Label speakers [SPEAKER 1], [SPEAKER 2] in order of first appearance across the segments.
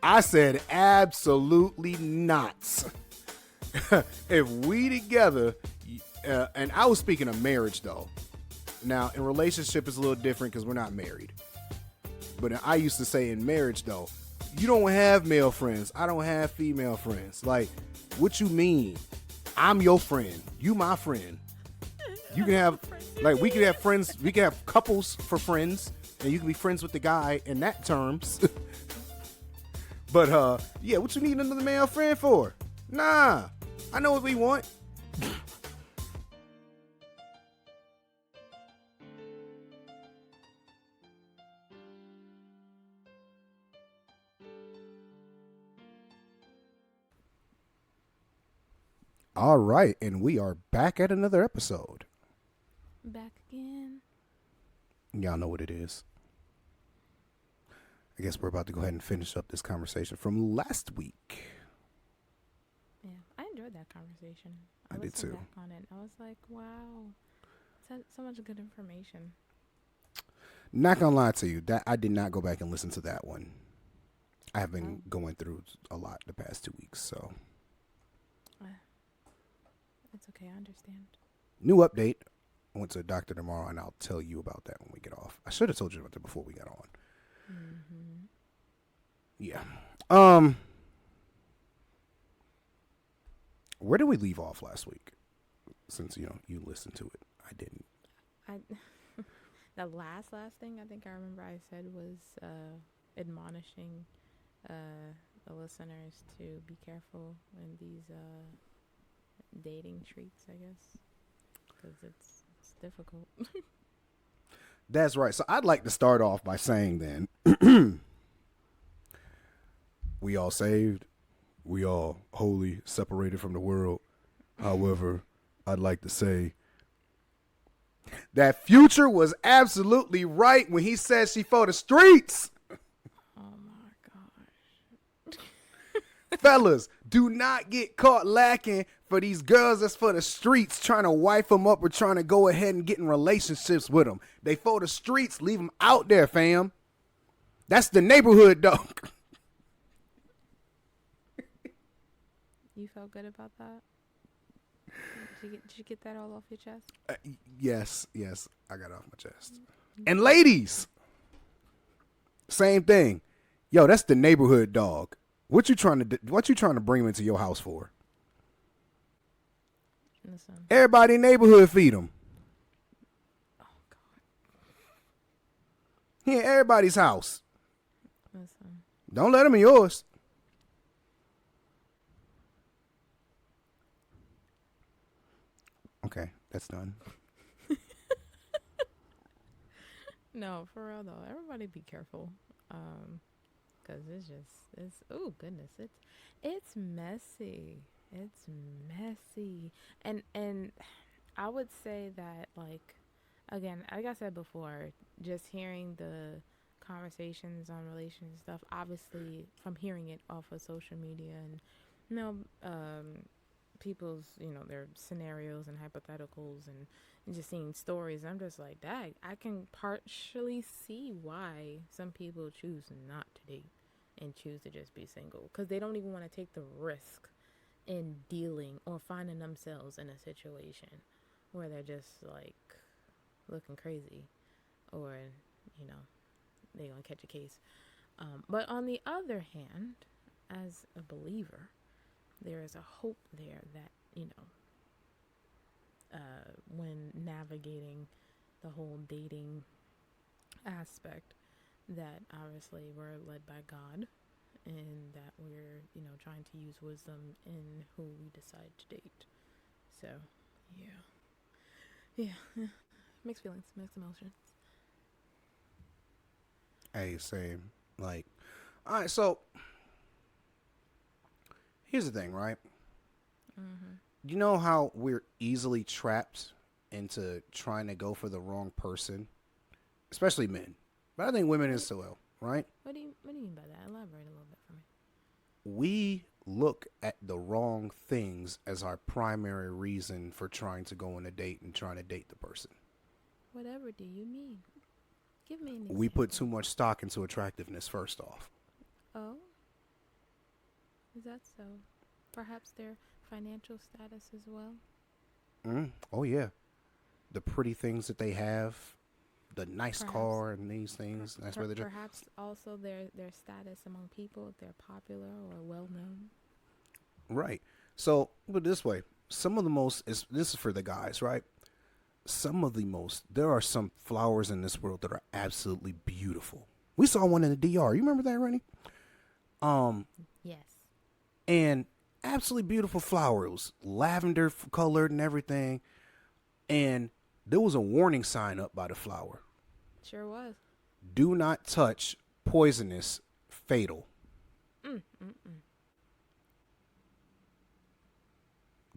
[SPEAKER 1] I said absolutely not. If we together, and I was speaking of marriage though. Now in relationship it's a little different because we're not married. But I used to say in marriage though, you don't have male friends. I don't have female friends. Like, what you mean? I'm your friend. You my friend. You can have, like, we can have friends. We can have couples for friends, and you can be friends with the guy in that terms. But yeah, what you need another male friend for? Nah, I know what we want. All right, and we are back at another episode.
[SPEAKER 2] Back again.
[SPEAKER 1] Y'all know what it is. I guess we're about to go ahead and finish up this conversation from last week.
[SPEAKER 2] Yeah, I enjoyed that conversation.
[SPEAKER 1] I did too.
[SPEAKER 2] Back on it. I was like, wow, so much good information.
[SPEAKER 1] Not gonna lie to you, that I did not go back and listen to that one. I have been going through a lot the past 2 weeks, so.
[SPEAKER 2] It's okay, I understand.
[SPEAKER 1] New update. I went to a doctor tomorrow, and I'll tell you about that when we get off. I should have told you about that before we got on.
[SPEAKER 2] Mm-hmm.
[SPEAKER 1] Yeah. Where did we leave off last week? Since, you listened to it. I didn't.
[SPEAKER 2] The last thing I think I remember I said was admonishing the listeners to be careful in these dating treats, I guess, because it's difficult.
[SPEAKER 1] That's right. So I'd like to start off by saying then, we all saved, we all holy, separated from the world. However, I'd like to say that Future was absolutely right when he said she for the streets.
[SPEAKER 2] Oh my gosh.
[SPEAKER 1] Fellas, do not get caught lacking for these girls that's for the streets, trying to wife them up or trying to go ahead and get in relationships with them. They for the streets, leave them out there, fam. That's the neighborhood, dog.
[SPEAKER 2] You felt good about that? Did you get that all off your chest?
[SPEAKER 1] Yes, I got it off my chest. And ladies, same thing. Yo, that's the neighborhood dog. What you trying to bring him into your house for?
[SPEAKER 2] Listen.
[SPEAKER 1] Everybody in neighborhood feed him.
[SPEAKER 2] Oh God.
[SPEAKER 1] He in everybody's house.
[SPEAKER 2] Listen.
[SPEAKER 1] Don't let him in yours. Okay, that's done.
[SPEAKER 2] No, for real though. Everybody be careful. Cause oh goodness, it's messy. It's messy. And I would say that, like, again, like I said before, just hearing the conversations on relations stuff, obviously from hearing it off of social media and people's, their scenarios and hypotheticals and just seeing stories, I'm just like, dang, I can partially see why some people choose not to date and choose to just be single, because they don't even want to take the risk in dealing or finding themselves in a situation where they're just like looking crazy or they're gonna catch a case. But on the other hand, as a believer, there is a hope there that when navigating the whole dating aspect, that obviously we're led by God and that we're trying to use wisdom in who we decide to date. So yeah, mixed feelings, mixed emotions.
[SPEAKER 1] Hey, same. Like, all right, so here's the thing, right?
[SPEAKER 2] Mm-hmm.
[SPEAKER 1] You know how we're easily trapped into trying to go for the wrong person, especially men, but I think women as well, right?
[SPEAKER 2] What do you mean by that? Elaborate a little bit for me.
[SPEAKER 1] We look at the wrong things as our primary reason for trying to go on a date and trying to date the person.
[SPEAKER 2] Whatever do you mean? Give me an example.
[SPEAKER 1] We put too much stock into attractiveness first off.
[SPEAKER 2] Oh? Is that so? Perhaps their financial status as well.
[SPEAKER 1] Oh yeah, the pretty things that they have, the nice
[SPEAKER 2] Perhaps,
[SPEAKER 1] car and these things. That's where they're
[SPEAKER 2] perhaps also their status among people, if they're popular or well known.
[SPEAKER 1] right. So, but this way, some of the most is this is for the guys, right? Some of the most there are some flowers in this world that are absolutely beautiful. We saw one in the DR. You remember that, Rennie? Um,
[SPEAKER 2] Yes.
[SPEAKER 1] and absolutely beautiful flower. It was lavender colored and everything. And there was a warning sign up by the flower.
[SPEAKER 2] Sure was.
[SPEAKER 1] Do not touch, poisonous, fatal.
[SPEAKER 2] Mm, mm, mm.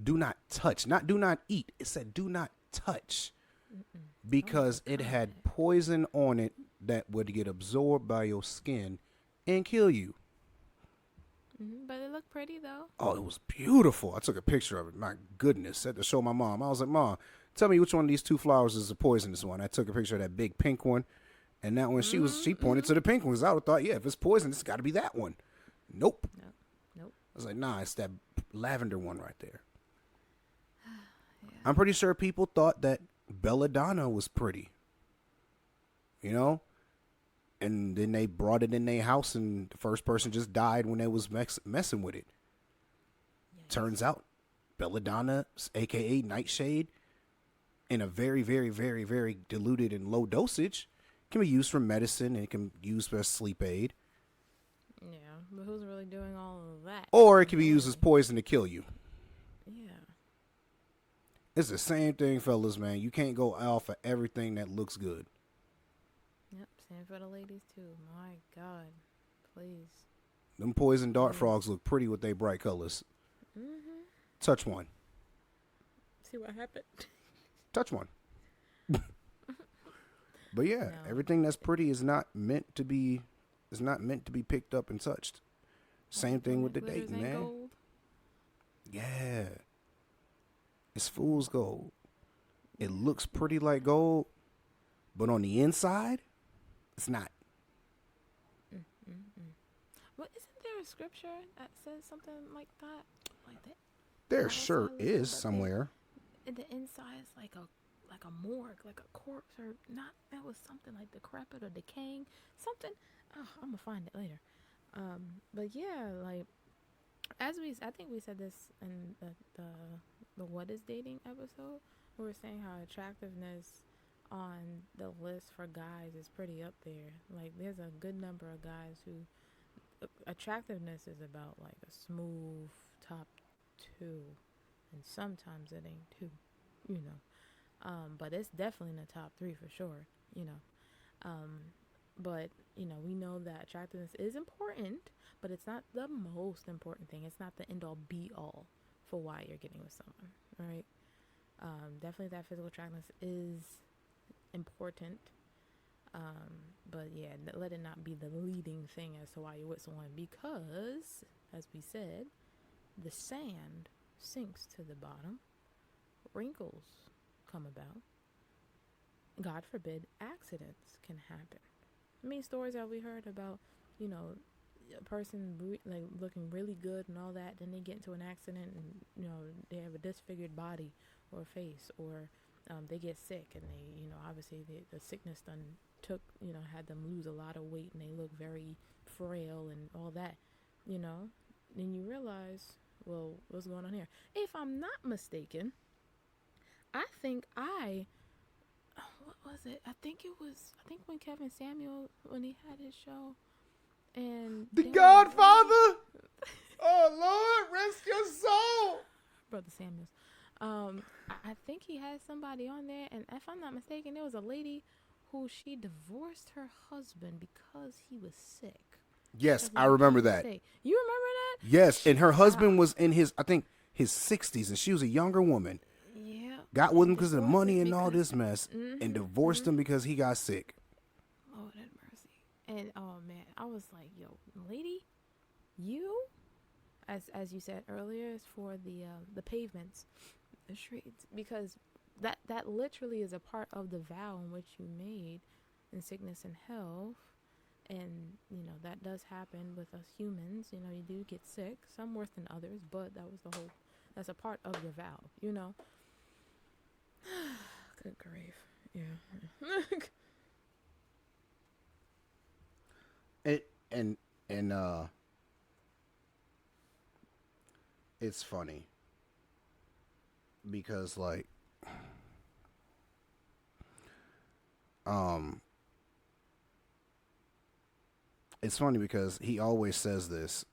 [SPEAKER 1] Do not touch, not do not eat. It said do not touch
[SPEAKER 2] Mm-mm.
[SPEAKER 1] because
[SPEAKER 2] Oh my
[SPEAKER 1] it
[SPEAKER 2] God.
[SPEAKER 1] had poison on it that would get absorbed by your skin and kill you.
[SPEAKER 2] But it looked pretty though.
[SPEAKER 1] Oh, it was beautiful. I took a picture of it. My goodness. I had to show my mom. I was like, Mom, tell me which one of these two flowers is the poisonous one. I took a picture of that big pink one. And that one, she pointed to the pink one. Because I would have thought, yeah, if it's poison, it's got to be that one. Nope.
[SPEAKER 2] Nope. Nope.
[SPEAKER 1] I was like, nah, it's that lavender one right there.
[SPEAKER 2] Yeah.
[SPEAKER 1] I'm pretty sure people thought that belladonna was pretty. You know? And then they brought it in their house, and the first person just died when they was messing with it.
[SPEAKER 2] Yes.
[SPEAKER 1] Turns out, belladonna, a.k.a. nightshade, in a very, very, very, very diluted and low dosage, can be used for medicine, and it can be used as sleep aid.
[SPEAKER 2] Yeah, but who's really doing all of that?
[SPEAKER 1] Or it can be used as poison to kill you.
[SPEAKER 2] Yeah.
[SPEAKER 1] It's the same thing, fellas, man. You can't go out for everything that looks good.
[SPEAKER 2] Yep. Same for the ladies too. My God, please.
[SPEAKER 1] Them poison dart
[SPEAKER 2] Yes.
[SPEAKER 1] frogs look pretty with their bright colors.
[SPEAKER 2] Mhm.
[SPEAKER 1] Touch one.
[SPEAKER 2] See what happened.
[SPEAKER 1] Touch one. But yeah,
[SPEAKER 2] No.
[SPEAKER 1] everything that's pretty is not meant to be picked up and touched. Same thing with the
[SPEAKER 2] Glitters
[SPEAKER 1] dating,
[SPEAKER 2] ain't
[SPEAKER 1] man.
[SPEAKER 2] gold.
[SPEAKER 1] Yeah. It's fool's gold. It looks pretty like gold, but on the inside, it's not.
[SPEAKER 2] Well, isn't there a scripture that says something like that? Like that.
[SPEAKER 1] There
[SPEAKER 2] I
[SPEAKER 1] sure
[SPEAKER 2] saw
[SPEAKER 1] is
[SPEAKER 2] that they-
[SPEAKER 1] somewhere.
[SPEAKER 2] And the inside is like a morgue, like a corpse, or not. That was something like decrepit or decaying. Something. Oh, I'm gonna find it later. But yeah, like I think we said this in the what is dating episode. We were saying how attractiveness on the list for guys is pretty up there. Like there's a good number of guys who attractiveness is about like a smooth top two, and sometimes it ain't two, you know. But it's definitely in the top three for sure, you know. But you know, we know that attractiveness is important, but it's not the most important thing. It's not the end all be all for why you're getting with someone, right? Definitely that physical attractiveness is important. But yeah, let it not be the leading thing as to why you're with someone, because, as we said, the sand sinks to the bottom, wrinkles come about, God forbid, accidents can happen. I mean, stories that we heard about, you know, a person like looking really good and all that, then they get into an accident and, you know, they have a disfigured body or face, or they get sick and they, you know, obviously the sickness done took, you know, had them lose a lot of weight and they look very frail and all that, you know. Then you realize, well, what's going on here? If I'm not mistaken, I think what was it? I think when Kevin Samuel, when he had his show, and
[SPEAKER 1] The
[SPEAKER 2] they were
[SPEAKER 1] Godfather? Oh, Lord, rest your soul.
[SPEAKER 2] Brother Samuels. I think he had somebody on there, and if I'm not mistaken, there was a lady who she divorced her husband because he was sick.
[SPEAKER 1] Yes,
[SPEAKER 2] Because
[SPEAKER 1] I
[SPEAKER 2] he
[SPEAKER 1] remember
[SPEAKER 2] became
[SPEAKER 1] that.
[SPEAKER 2] sick. You remember that?
[SPEAKER 1] Yes, and her husband was in his, I think, his 60s, and she was a younger woman.
[SPEAKER 2] Yeah.
[SPEAKER 1] Got with him because of the
[SPEAKER 2] Divorced
[SPEAKER 1] money
[SPEAKER 2] him
[SPEAKER 1] and all
[SPEAKER 2] because-
[SPEAKER 1] this mess,
[SPEAKER 2] Mhm,
[SPEAKER 1] and divorced
[SPEAKER 2] mhm.
[SPEAKER 1] him because he got sick.
[SPEAKER 2] Lord have mercy. And oh man, I was like, yo, lady, you, as you said earlier, is for the pavements, the streets, because that literally is a part of the vow in which you made in sickness and health, And, that does happen with us humans. You do get sick, some worse than others, but that's a part of your vow, Good grief. Yeah.
[SPEAKER 1] And it's funny because like um it's funny because he always says this,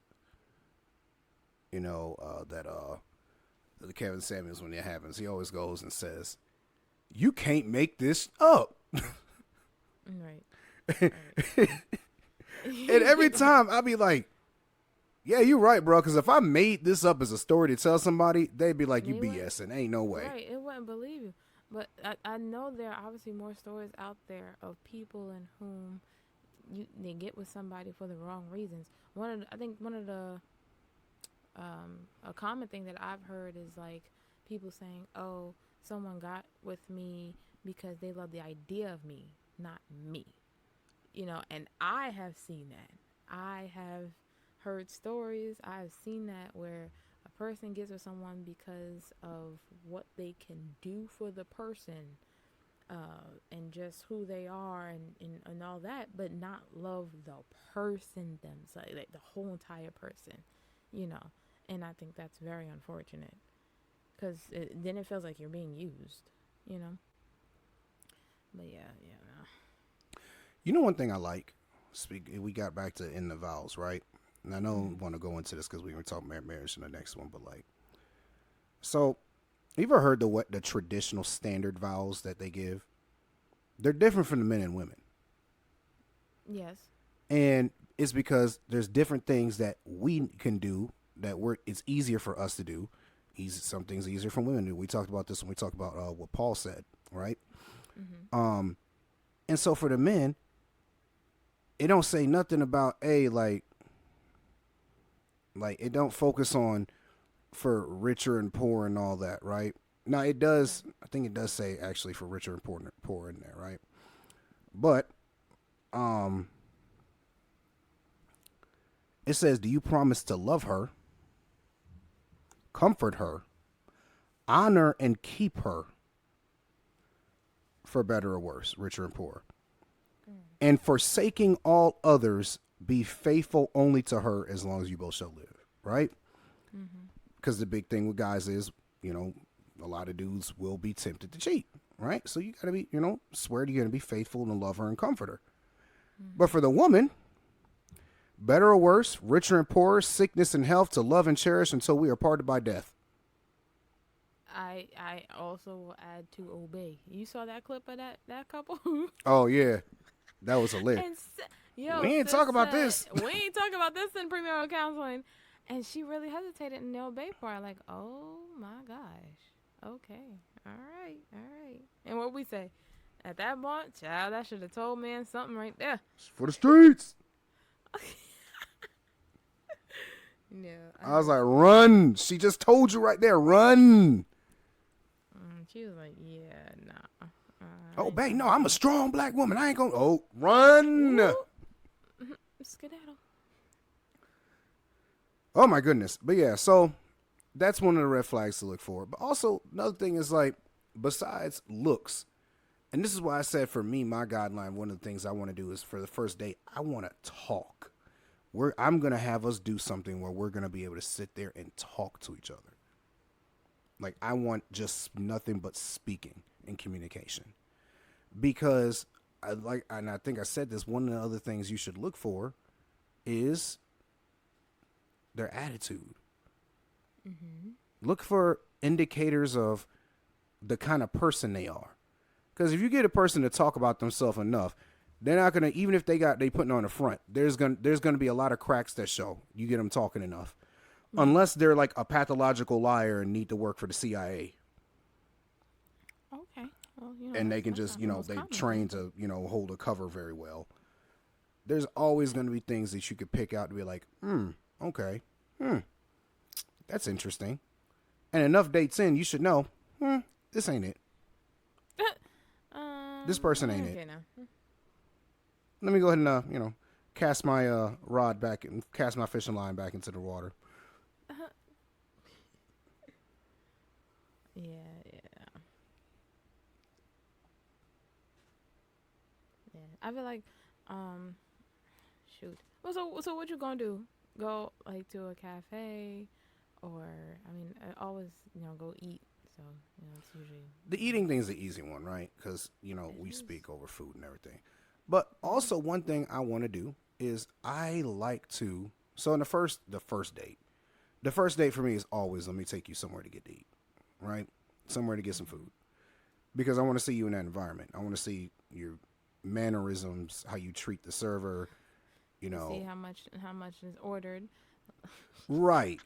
[SPEAKER 1] that the Kevin Samuels, when it happens, he always goes and says, "You can't make this up."
[SPEAKER 2] Right.
[SPEAKER 1] And every time I be like, "Yeah, you're right, bro." Because if I made this up as a story to tell somebody, they'd be like, "You BSing, ain't no way."
[SPEAKER 2] Right, it wouldn't believe you. But I know there are obviously more stories out there of people in whom they get with somebody for the wrong reasons. I think one of the a common thing that I've heard is like people saying, "Oh, someone got with me because they love the idea of me, not me." And I have seen that. I have heard stories. I've seen that where a person gets with someone because of what they can do for the person, and just who they are and all that, but not love the person themselves, like the whole entire person, And I think that's very unfortunate because then it feels like you're being used. But yeah, no.
[SPEAKER 1] One thing I like, we got back to in the vows, right? And I don't want to go into this because we were talking about marriage in the next one, but like, so you ever heard the traditional standard vows that they give? They're different from the men and women.
[SPEAKER 2] Yes.
[SPEAKER 1] And it's because there's different things that we can do that it's easier for us to do. Some things easier for women to do. We talked about this when we talked about what Paul said, right?
[SPEAKER 2] Mm-hmm.
[SPEAKER 1] And so for the men, it don't say nothing about like it don't focus on for richer and poor and all that, right? Now it does. I think it does say actually for richer and poor in there, right? But it says, "Do you promise to love her, comfort her, honor and keep her, for better or worse, richer and poor, and forsaking all others, be faithful only to her as long as you both shall live," right? Because the big thing with guys is, a lot of dudes will be tempted to cheat, right? So you got to be, swear you're going to be faithful and love her and comfort her. But for the woman, better or worse, richer and poorer, sickness and health, to love and cherish until we are parted by death.
[SPEAKER 2] I also will add to obey. You saw that clip of that couple?
[SPEAKER 1] Oh, yeah. That was a lit. We ain't talk about this.
[SPEAKER 2] We ain't talk about this in premarital counseling. And she really hesitated in the obey part. Like, oh my gosh. Okay. All right. And what we say? At that point, child, that should have told man something right there.
[SPEAKER 1] It's for the streets.
[SPEAKER 2] Yeah.
[SPEAKER 1] I was like, run. She just told you right there, run.
[SPEAKER 2] She was like, yeah, nah.
[SPEAKER 1] Oh, babe, no, I'm a strong black woman. I ain't gonna. Oh, run.
[SPEAKER 2] Skedaddle.
[SPEAKER 1] Oh, my goodness. But yeah, so that's one of the red flags to look for. But also, another thing is like, besides looks, and this is why I said for me, my guideline, one of the things I want to do is for the first date, I want to talk. I'm going to have us do something where we're going to be able to sit there and talk to each other. Like, I want just nothing but speaking and communication. Because, and I think I said this, one of the other things you should look for is their attitude. Mm-hmm. Look for indicators of the kind of person they are. Because if you get a person to talk about themselves enough, they're not gonna, even if they putting on the front, there's gonna be a lot of cracks that show. You get them talking enough, unless they're like a pathological liar and need to work for the CIA.
[SPEAKER 2] Okay, well,
[SPEAKER 1] and they can just, they train to, hold a cover very well. There's always gonna be things that you could pick out to be like, okay, that's interesting. And enough dates in, you should know, this ain't it. This person ain't it.
[SPEAKER 2] Now.
[SPEAKER 1] Let me go ahead and, cast my rod back and cast my fishing line back into the water.
[SPEAKER 2] Yeah, yeah, yeah. I feel like, shoot. Well, so what you gonna do? Go like to a cafe, or I mean, I always go eat. So it's usually
[SPEAKER 1] The eating thing is the easy one, right? Because
[SPEAKER 2] it
[SPEAKER 1] we
[SPEAKER 2] is.
[SPEAKER 1] speak over food and everything. But
[SPEAKER 2] Mhm.
[SPEAKER 1] also one thing I want to do is I like to. So in the first date for me is always let me take you somewhere to get to eat, right? Somewhere to get some food because I want to see you in that environment. I want to see your mannerisms, how you treat the server, you
[SPEAKER 2] To see
[SPEAKER 1] know,
[SPEAKER 2] how much is ordered.
[SPEAKER 1] right?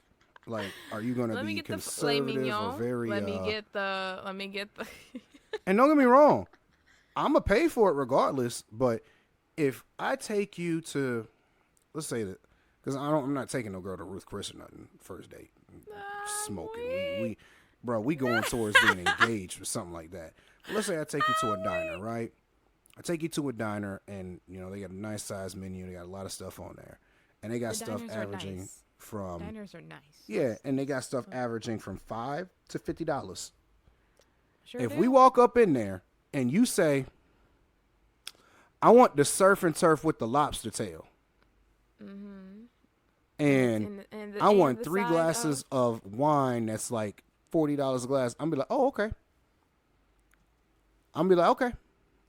[SPEAKER 1] Like, are you going to
[SPEAKER 2] Let me
[SPEAKER 1] be
[SPEAKER 2] get the filet
[SPEAKER 1] conservative or
[SPEAKER 2] mignon.
[SPEAKER 1] very?
[SPEAKER 2] Let me get the.
[SPEAKER 1] And don't get me wrong, I'm gonna pay for it regardless. But if I take you to, let's say that, because I'm not taking no girl to Ruth Chris or nothing first date,
[SPEAKER 2] I'm
[SPEAKER 1] smoking.
[SPEAKER 2] weak.
[SPEAKER 1] Bro, we going towards being engaged or something like that. But let's say I take you to a
[SPEAKER 2] I'm
[SPEAKER 1] diner,
[SPEAKER 2] weak.
[SPEAKER 1] right? I take you to a diner, and they got a nice size menu. They got a lot of stuff on there, and they got
[SPEAKER 2] The
[SPEAKER 1] stuff
[SPEAKER 2] diners are
[SPEAKER 1] averaging
[SPEAKER 2] nice.
[SPEAKER 1] from
[SPEAKER 2] Diners are nice.
[SPEAKER 1] yeah, and they got stuff
[SPEAKER 2] So,
[SPEAKER 1] averaging from $5 to $50.
[SPEAKER 2] sure
[SPEAKER 1] If we
[SPEAKER 2] do.
[SPEAKER 1] walk up in there and you say, I want the surf and turf with the lobster tail.
[SPEAKER 2] Mhm. And it's
[SPEAKER 1] And
[SPEAKER 2] in the
[SPEAKER 1] I want
[SPEAKER 2] the
[SPEAKER 1] three
[SPEAKER 2] side of.
[SPEAKER 1] glasses of wine that's like $40 a glass. I'm be like, oh, okay. I'm be like, okay.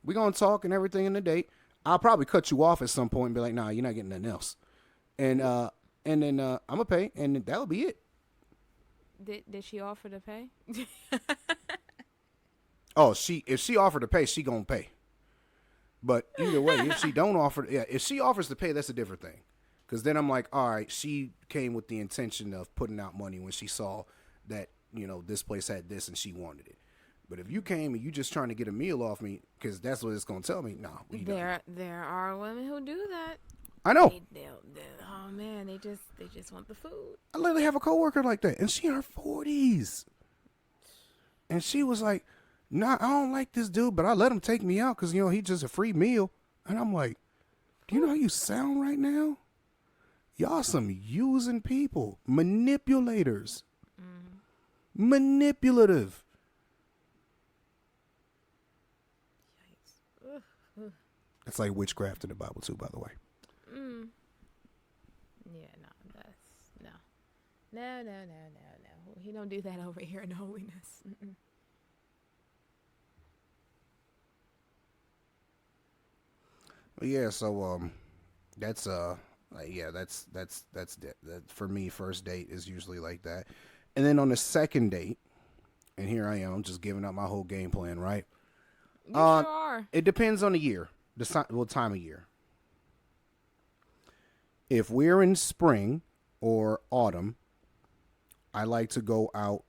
[SPEAKER 1] We gonna talk and everything in the date. I'll probably cut you off at some point and be like, nah, you're not getting nothing else. And then I'm gonna pay and that'll be it.
[SPEAKER 2] Did she offer to pay?
[SPEAKER 1] Oh, if she offered to pay, she gonna pay. But either way, if she don't offer, yeah, if she offers to pay, that's a different thing. Because then I'm like, all right, she came with the intention of putting out money when she saw that this place had this and she wanted it. But if you came and you just trying to get a meal off me, because that's what it's gonna tell me, nah, we done.
[SPEAKER 2] There are women who do that.
[SPEAKER 1] I know.
[SPEAKER 2] Oh man, they just want the food.
[SPEAKER 1] I literally have a coworker like that, and she in her 40s, and she was like, nah, I don't like this dude, but I let him take me out because he just a free meal, and I'm like, do you know how you sound right now? Y'all some using people, manipulators, manipulative.
[SPEAKER 2] Yikes. Ugh.
[SPEAKER 1] That's like witchcraft in the Bible too, by the way.
[SPEAKER 2] Mm. Yeah, no, that's no. No, no, no, no, no. He don't do that over here in holiness. Mm-mm.
[SPEAKER 1] But yeah, so that's like, yeah, that's that for me. First date is usually like that, and then on the second date, and here I am just giving up my whole game plan, right?
[SPEAKER 2] You sure are.
[SPEAKER 1] It depends on the year, time of year. If we're in spring or autumn, I like to go out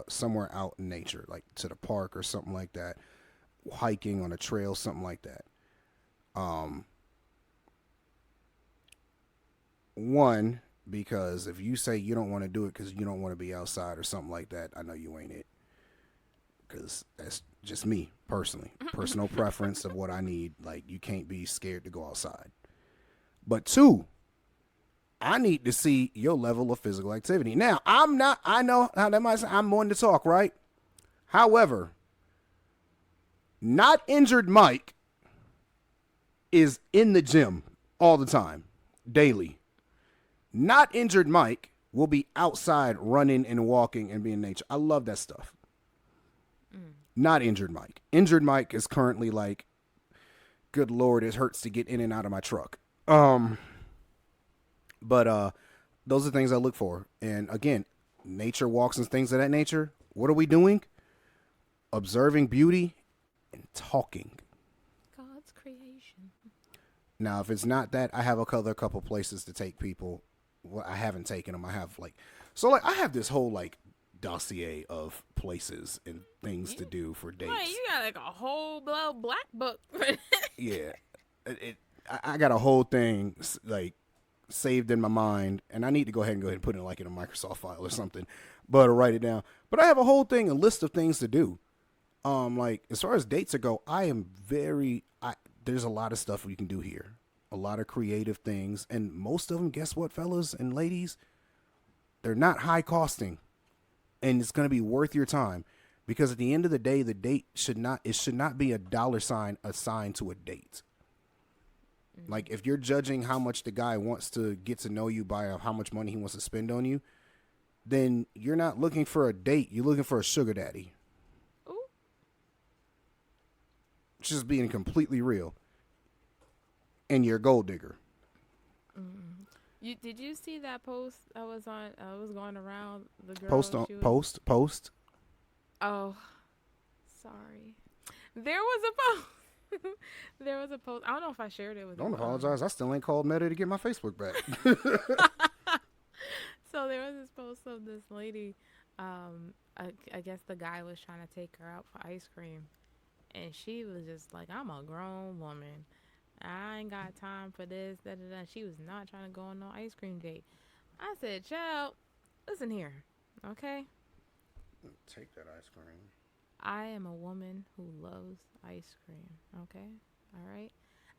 [SPEAKER 1] somewhere out in nature, like to the park or something like that, hiking on a trail, something like that. Um, One, because if you say you don't want to do it because you don't want to be outside or something like that, I know you ain't it. Because that's just me personally, personal preference of what I need. Like, you can't be scared to go outside. But two, I need to see your level of physical activity. Now, I'm not, I know how that might sound, I'm one to talk, right? However, not injured Mike is in the gym all the time, daily. Not injured Mike will be outside running and walking and being in nature. I love that stuff. Not injured Mike. Injured Mike is currently like, good Lord, it hurts to get in and out of my truck. But those are things I look for. And again, nature walks and things of that nature. What are we doing? Observing beauty and talking.
[SPEAKER 2] God's creation.
[SPEAKER 1] Now, if it's not that, I have a couple places to take people. Well, I haven't taken them. I have I have this whole dossier of places and things to do for dates.
[SPEAKER 2] Right, you got like a whole black book.
[SPEAKER 1] Yeah, I got a whole thing saved in my mind, and I need to go ahead and put it in a Microsoft file or something, but write it down. But I have a whole thing, a list of things to do. As far as dates go, there's a lot of stuff we can do here. a lot of creative things, and most of them, guess what, fellas and ladies, they're not high costing, and it's going to be worth your time, because at the end of the day, the date should not be a dollar sign assigned to a date. Like, if you're judging how much the guy wants to get to know you by how much money he wants to spend on you, then you're not looking for a date. You're looking for a sugar daddy.
[SPEAKER 2] Ooh.
[SPEAKER 1] Just being completely real. And you're a gold digger.
[SPEAKER 2] Did you see that post I was on? I was going around the girl.
[SPEAKER 1] Post.
[SPEAKER 2] Oh, sorry. There was a post. There was a post. I don't know if I shared it with you.
[SPEAKER 1] Don't apologize. I still ain't called Meta to get my Facebook back.
[SPEAKER 2] So there was this post of this lady. I guess the guy was trying to take her out for ice cream, and she was just like, "I'm a grown woman. I ain't got time for this." Da, da, da. She was not trying to go on no ice cream date. I said, "Child, listen here, okay?
[SPEAKER 1] Take that ice cream.
[SPEAKER 2] I am a woman who loves ice cream, okay? All right?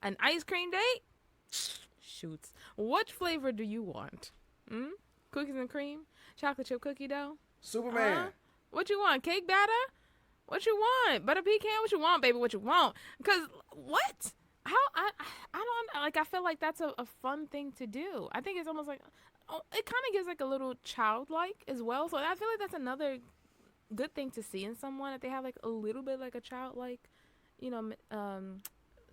[SPEAKER 2] An ice cream date? Shoots. Which flavor do you want? Cookies and cream? Chocolate chip cookie dough?
[SPEAKER 1] Superman.
[SPEAKER 2] What you want? Cake batter? What you want? Butter pecan? What you want, baby? What you want? Because what? How I don't like. I feel like that's a fun thing to do. I think it's almost like it kind of gives like a little childlike as well. So I feel like that's another good thing to see in someone, that they have like a little bit like a childlike,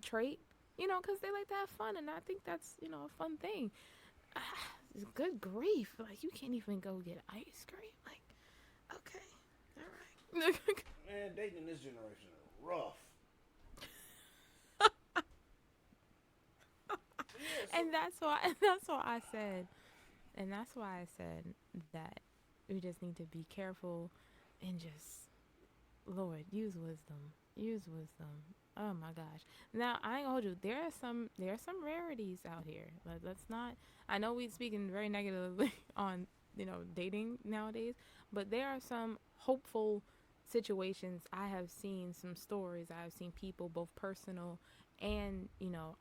[SPEAKER 2] trait. Because they like to have fun, and I think that's a fun thing. Good grief! Like, you can't even go get ice cream. Like, okay, all right.
[SPEAKER 1] Man, dating in this generation is rough.
[SPEAKER 2] And that's why I said that we just need to be careful and just, Lord, use wisdom. Oh my gosh. Now, I ain't gonna hold you. There are some rarities out here. Let's not. I know we speaking very negatively on dating nowadays, but there are some hopeful situations. I have seen some stories. I have seen people, both personal and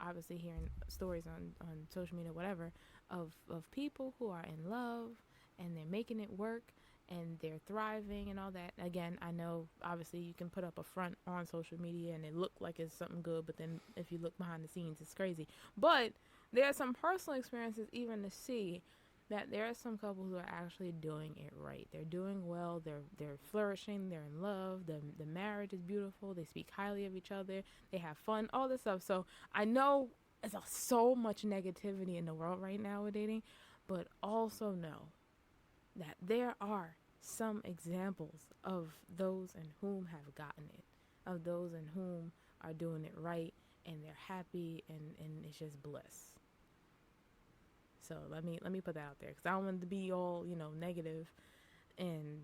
[SPEAKER 2] obviously hearing stories on social media, whatever, of people who are in love and they're making it work and they're thriving and all that. Again, I know obviously you can put up a front on social media and it look like it's something good, but then if you look behind the scenes, it's crazy. But there are some personal experiences even to see that there are some couples who are actually doing it right. They're doing well. They're flourishing. They're in love. The marriage is beautiful. They speak highly of each other. They have fun. All this stuff. So I know there's so much negativity in the world right now with dating, but also know that there are some examples of those in whom have gotten it, of those in whom are doing it right, and they're happy, and it's just bliss. So let me put that out there, because I don't want to be all negative, and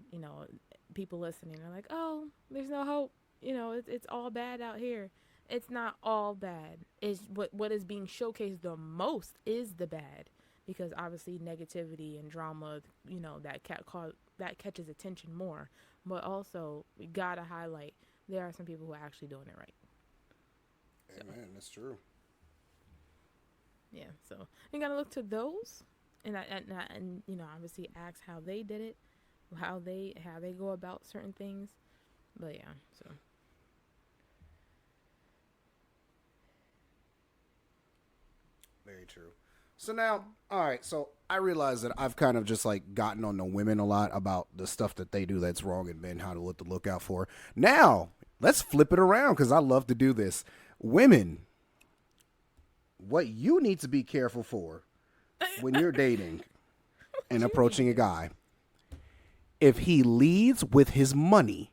[SPEAKER 2] people listening are like, oh, there's no hope. It's all bad out here. It's not all bad. It's what is being showcased the most is the bad, because obviously negativity and drama, that catches attention more. But also we gotta highlight there are some people who are actually doing it right.
[SPEAKER 1] Amen. That's true.
[SPEAKER 2] Yeah, so you gotta look to those, and obviously ask how they did it, how they go about certain things. But yeah, so
[SPEAKER 1] very true. So now, all right. So I realize that I've kind of just like gotten on the women a lot about the stuff that they do that's wrong in men, how to look out for. Now let's flip it around, because I love to do this. Women, what you need to be careful for when you're dating and approaching a guy, if he leads with his money,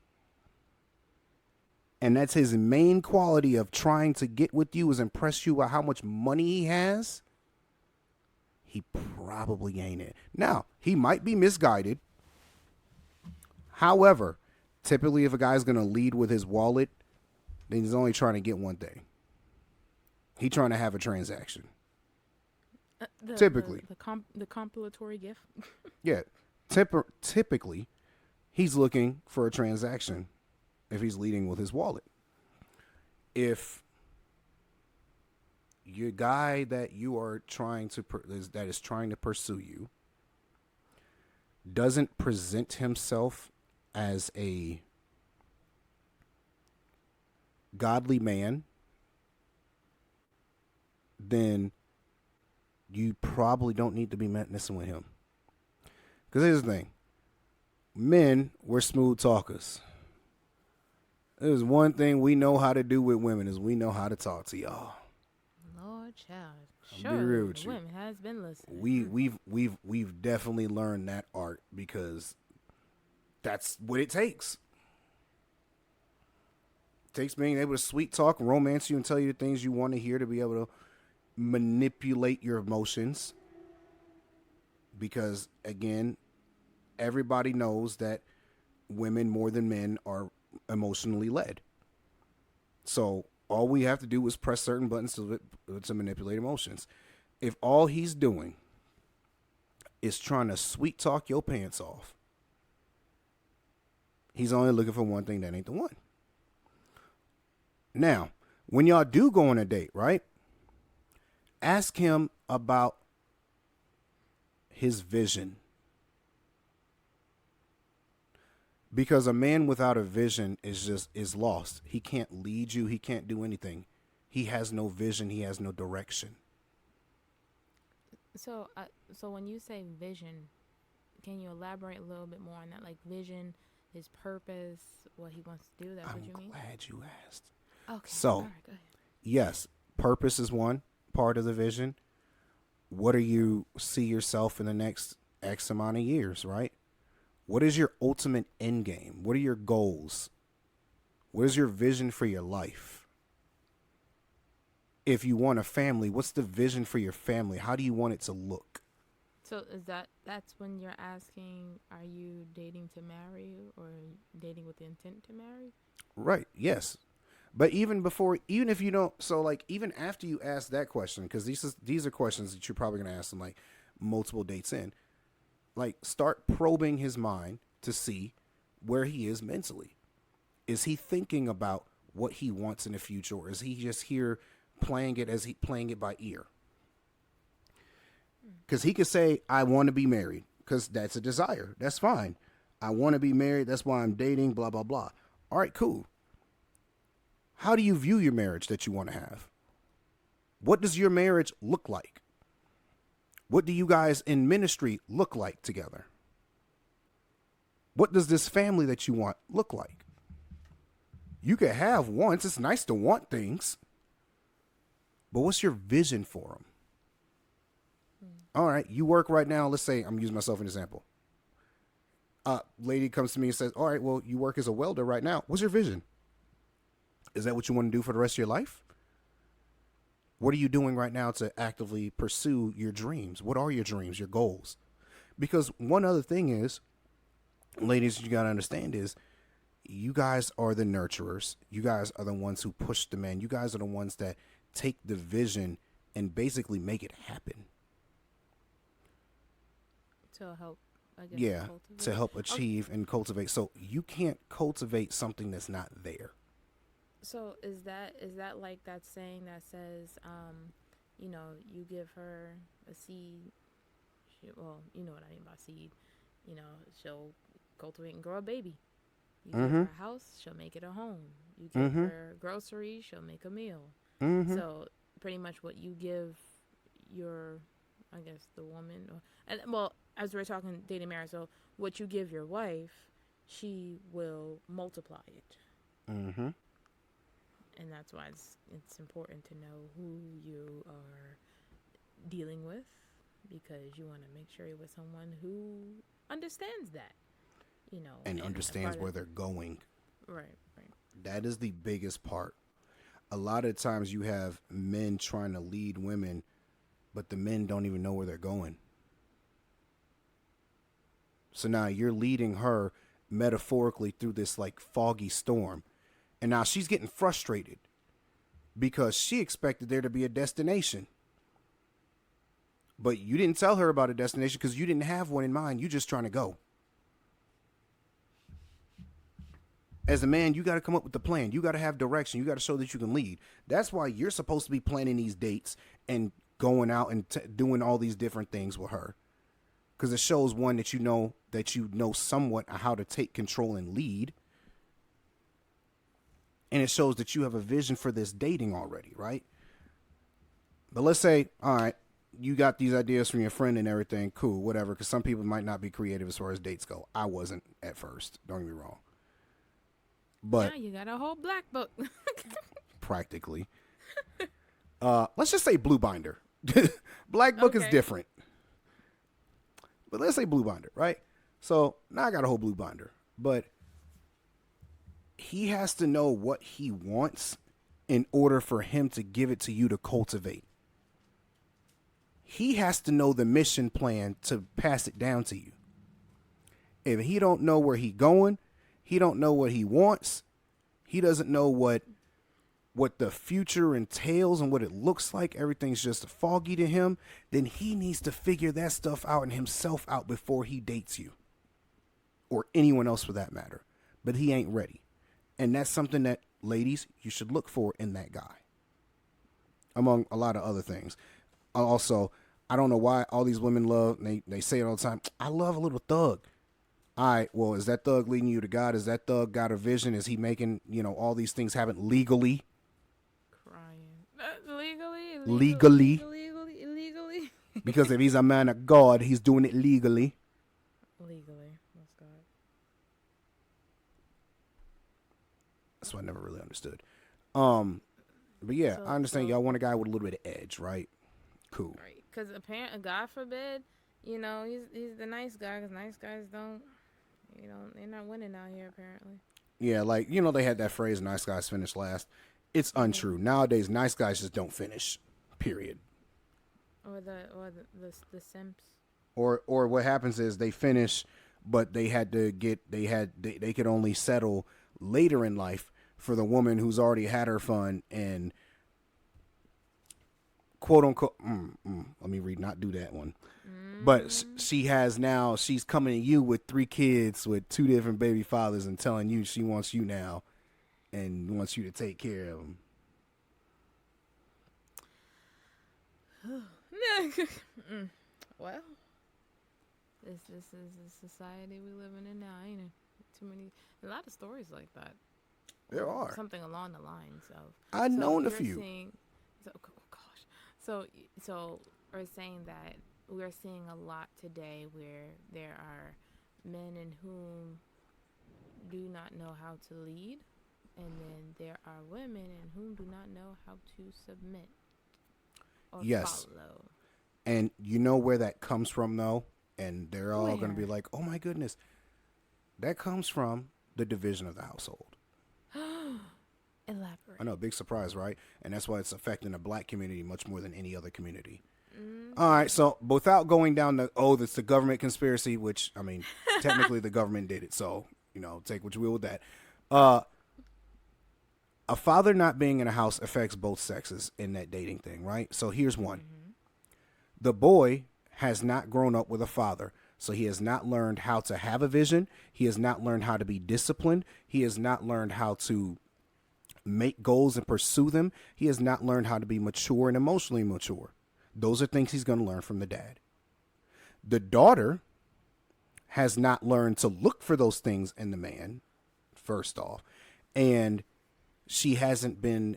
[SPEAKER 1] and that's his main quality of trying to get with you, is impress you by how much money he has, he probably ain't it. Now, he might be misguided. However, typically if a guy's going to lead with his wallet, then he's only trying to get one thing. He's trying to have a transaction. Typically.
[SPEAKER 2] The compilatory gift.
[SPEAKER 1] Yeah. Typically, he's looking for a transaction if he's leading with his wallet. If your guy that you are trying to that is trying to pursue you doesn't present himself as a godly man, then you probably don't need to be messing with him. Because here's the thing. Men, we're smooth talkers. There's one thing we know how to do with women is we know how to talk to y'all.
[SPEAKER 2] Lord child.
[SPEAKER 1] I'll be
[SPEAKER 2] Sure,
[SPEAKER 1] real with
[SPEAKER 2] the
[SPEAKER 1] you.
[SPEAKER 2] women has been listening.
[SPEAKER 1] We've definitely learned that art because that's what it takes. It takes being able to sweet talk, romance you, and tell you the things you want to hear to be able to manipulate your emotions. Because again, everybody knows that women more than men are emotionally led. So all we have to do is press certain buttons to manipulate emotions. If all he's doing is trying to sweet talk your pants off, he's only looking for one thing that ain't the one. Now, when y'all do go on a date, right? Ask him about his vision. Because a man without a vision is lost. He can't lead you. He can't do anything. He has no vision. He has no direction.
[SPEAKER 2] So when you say vision, can you elaborate a little bit more on that? Like vision, his purpose, what he wants to do. That's what you mean?
[SPEAKER 1] I'm glad you asked.
[SPEAKER 2] Okay.
[SPEAKER 1] So,
[SPEAKER 2] all right, go ahead.
[SPEAKER 1] Yes, purpose is one part of the vision. What do you see yourself in the next X amount of years, right? What is your ultimate end game? What are your goals? What is your vision for your life? If you want a family, what's the vision for your family? How do you want it to look?
[SPEAKER 2] So that's when you're asking, are you dating to marry or dating with the intent to marry?
[SPEAKER 1] Right, yes. But even if you don't, so like even after you ask that question, because these are questions that you're probably going to ask them like multiple dates in, like start probing his mind to see where he is mentally. Is he thinking about what he wants in the future, or is he just here playing it by ear? Because he could say, I want to be married, because that's a desire. That's fine. I want to be married. That's why I'm dating, blah, blah, blah. All right, cool. How do you view your marriage that you want to have? What does your marriage look like? What do you guys in ministry look like together? What does this family that you want look like? You could have wants. It's nice to want things. But what's your vision for them? All right, you work right now. Let's say I'm using myself as an example. Lady comes to me and says, all right, well, you work as a welder right now. What's your vision? Is that what you want to do for the rest of your life? What are you doing right now to actively pursue your dreams? What are your dreams, your goals? Because one other thing is, ladies, you got to understand is you guys are the nurturers. You guys are the ones who push the man. You guys are the ones that take the vision and basically make it happen.
[SPEAKER 2] To help, I guess.
[SPEAKER 1] Yeah,
[SPEAKER 2] cultivate.
[SPEAKER 1] to help achieve and cultivate. So you can't cultivate something that's not there.
[SPEAKER 2] So is that like that saying that says, you give her a seed, well, you know what I mean by seed, she'll cultivate and grow a baby. You give her a house, she'll make it a home. You give her groceries, she'll make a meal. So pretty much what you give your, I guess, the woman, as we're talking dating marriage, so what you give your wife, she will multiply it. And that's why it's important to know who you are dealing with, because you want to make sure you're with someone who understands that,
[SPEAKER 1] and understands where they're going.
[SPEAKER 2] Right.
[SPEAKER 1] That is the biggest part. A lot of times you have men trying to lead women, but the men don't even know where they're going. So now you're leading her metaphorically through this like foggy storm. And now she's getting frustrated because she expected there to be a destination. But you didn't tell her about a destination because you didn't have one in mind. You're just trying to go. As a man, you got to come up with the plan. You got to have direction. You got to show that you can lead. That's why you're supposed to be planning these dates and going out and doing all these different things with her. Because it shows, one, that you know somewhat how to take control and lead. And it shows that you have a vision for this dating already, right? But let's say, all right, you got these ideas from your friend and everything. Cool, whatever. Because some people might not be creative as far as dates go. I wasn't at first. Don't get me wrong. But
[SPEAKER 2] now you got a whole black book.
[SPEAKER 1] practically. Let's just say blue binder. Black book is different. But let's say blue binder, right? So now I got a whole blue binder. But he has to know what he wants in order for him to give it to you to cultivate. He has to know the mission plan to pass it down to you. If he don't know where he going, he don't know what he wants, he doesn't know what the future entails and what it looks like, everything's just foggy to him, then he needs to figure that stuff out and himself out before he dates you. Or anyone else for that matter. But he ain't ready. And that's something that, ladies, you should look for in that guy. Among a lot of other things. Also, I don't know why all these women love, they say it all the time, I love a little thug. All right, well, is that thug leading you to God? Is that thug got a vision? Is he making, all these things happen legally?
[SPEAKER 2] Crying.
[SPEAKER 1] Legally.
[SPEAKER 2] Illegally.
[SPEAKER 1] Because if he's a man of God, he's doing it legally.
[SPEAKER 2] Legally. That's God.
[SPEAKER 1] That's what I never really understood. But yeah, I understand y'all want a guy with a little bit of edge, right? Cool.
[SPEAKER 2] Right. Because God forbid, he's the nice guy, because nice guys don't, they're not winning out here, apparently.
[SPEAKER 1] Yeah, like, they had that phrase, nice guys finish last. It's untrue. Nowadays, nice guys just don't finish, period.
[SPEAKER 2] Or the simps.
[SPEAKER 1] Or what happens is they finish, but they could only settle later in life for the woman who's already had her fun and quote unquote, let me not do that one. But she's coming to you with 3 kids with 2 different baby fathers and telling you she wants you now and wants you to take care of them.
[SPEAKER 2] Well, this is the society we living in now, ain't it? A lot of stories like that.
[SPEAKER 1] There are.
[SPEAKER 2] Something along the lines of.
[SPEAKER 1] I've known a few.
[SPEAKER 2] So we're saying that we're seeing a lot today where there are men in whom do not know how to lead, and then there are women in whom do not know how to submit or follow.
[SPEAKER 1] And you know where that comes from, though? And they're all going to be like, oh, my goodness. That comes from the division of the household.
[SPEAKER 2] Elaborate.
[SPEAKER 1] I know, big surprise, right? And that's why it's affecting the black community much more than any other community. All right, so without going down that's the government conspiracy, which, I mean, technically the government did it, so, take what you will with that. A father not being in a house affects both sexes in that dating thing, right? So here's one. The boy has not grown up with a father, so he has not learned how to have a vision. He has not learned how to be disciplined. He has not learned how to make goals and pursue them. He has not learned how to be mature and emotionally mature. Those are things he's going to learn from the dad. The daughter has not learned to look for those things in the man, first off, and she hasn't been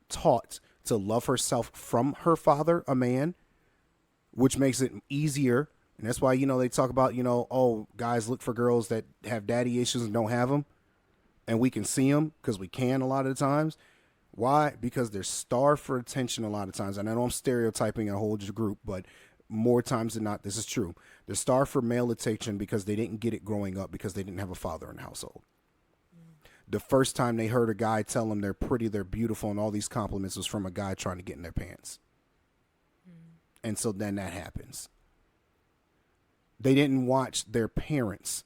[SPEAKER 1] taught to love herself from her father, a man, which makes it easier. And that's why, they talk about, guys look for girls that have daddy issues and don't have them. And we can see them because we can a lot of the times. Why? Because they're starved for attention a lot of times. And I know I'm stereotyping a whole group, but more times than not, this is true. They're starved for male attention because they didn't get it growing up because they didn't have a father in the household. The first time they heard a guy tell them they're pretty, they're beautiful, and all these compliments was from a guy trying to get in their pants. And so then that happens. They didn't watch their parents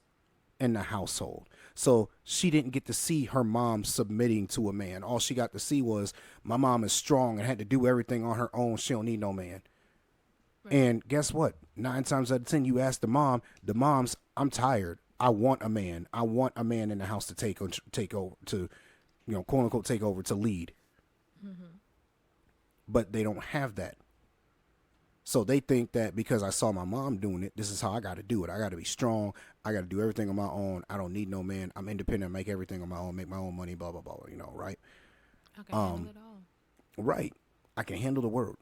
[SPEAKER 1] in the household. So she didn't get to see her mom submitting to a man. All she got to see was, my mom is strong and had to do everything on her own. She don't need no man. Right. And guess what? 9 times out of 10, you ask the mom's, I'm tired. I want a man. I want a man in the house to take over to, quote unquote, take over to lead.
[SPEAKER 2] Mm-hmm.
[SPEAKER 1] But they don't have that. So they think that because I saw my mom doing it, this is how I got to do it. I got to be strong. I got to do everything on my own. I don't need no man. I'm independent. Make everything on my own. Make my own money. Blah blah blah. Right?
[SPEAKER 2] I can handle it all.
[SPEAKER 1] Right. I can handle the world,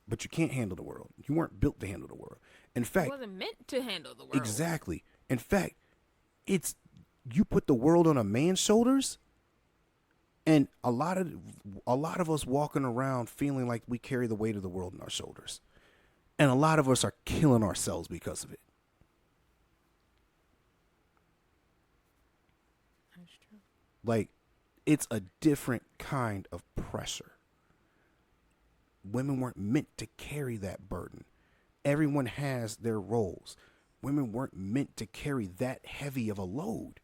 [SPEAKER 1] but you can't handle the world. You weren't built to handle the world. In fact,
[SPEAKER 2] It wasn't meant to handle the world.
[SPEAKER 1] exactly. In fact, it's you put the world on a man's shoulders, and a lot of us walking around feeling like we carry the weight of the world on our shoulders. And a lot of us are killing ourselves because of it.
[SPEAKER 2] That's true.
[SPEAKER 1] Like, it's a different kind of pressure. Women weren't meant to carry that burden. Everyone has their roles. Women weren't meant to carry that heavy of a load.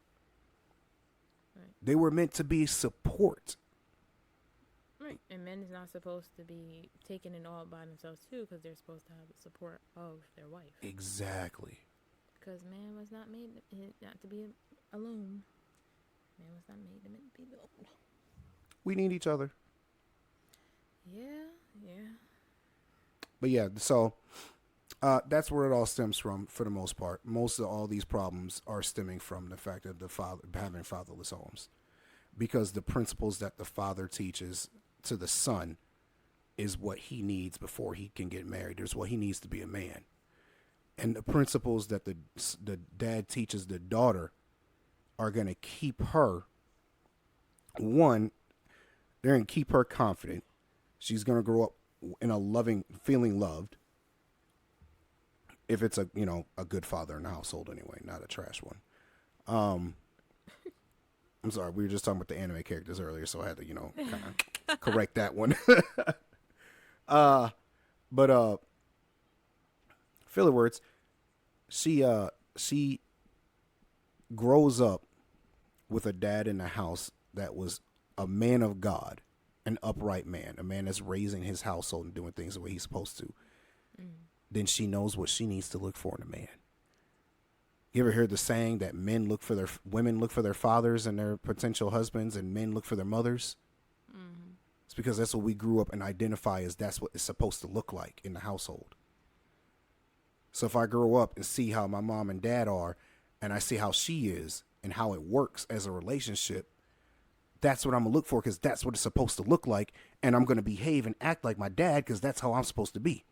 [SPEAKER 2] Right.
[SPEAKER 1] They were meant to be support.
[SPEAKER 2] Right. And men is not supposed to be taking it all by themselves too, because they're supposed to have the support of their wife.
[SPEAKER 1] Exactly.
[SPEAKER 2] Because man was not made not to be alone. Man was not made to be alone.
[SPEAKER 1] We need each other.
[SPEAKER 2] Yeah.
[SPEAKER 1] But yeah, so that's where it all stems from for the most part. Most of all these problems are stemming from the fact of the father having fatherless homes. Because the principles that the father teaches to the son is what he needs before he can get married. There's what he needs to be a man. And the principles that the dad teaches the daughter are going to keep her, one, they're going to keep her confident. She's going to grow up in a loving, feeling loved. If it's a good father in the household anyway, not a trash one. I'm sorry, we were just talking about the anime characters earlier, so I had to, kind of correct that one. But filler words, she grows up with a dad in the house that was a man of God, an upright man, a man that's raising his household and doing things the way he's supposed to. Then she knows what she needs to look for in a man. You ever heard the saying that women look for their fathers and their potential husbands, and men look for their mothers?
[SPEAKER 2] Mm-hmm.
[SPEAKER 1] It's because that's what we grew up and identify as that's what it's supposed to look like in the household. So if I grow up and see how my mom and dad are, and I see how she is and how it works as a relationship, that's what I'm going to look for, because that's what it's supposed to look like, and I'm going to behave and act like my dad because that's how I'm supposed to be.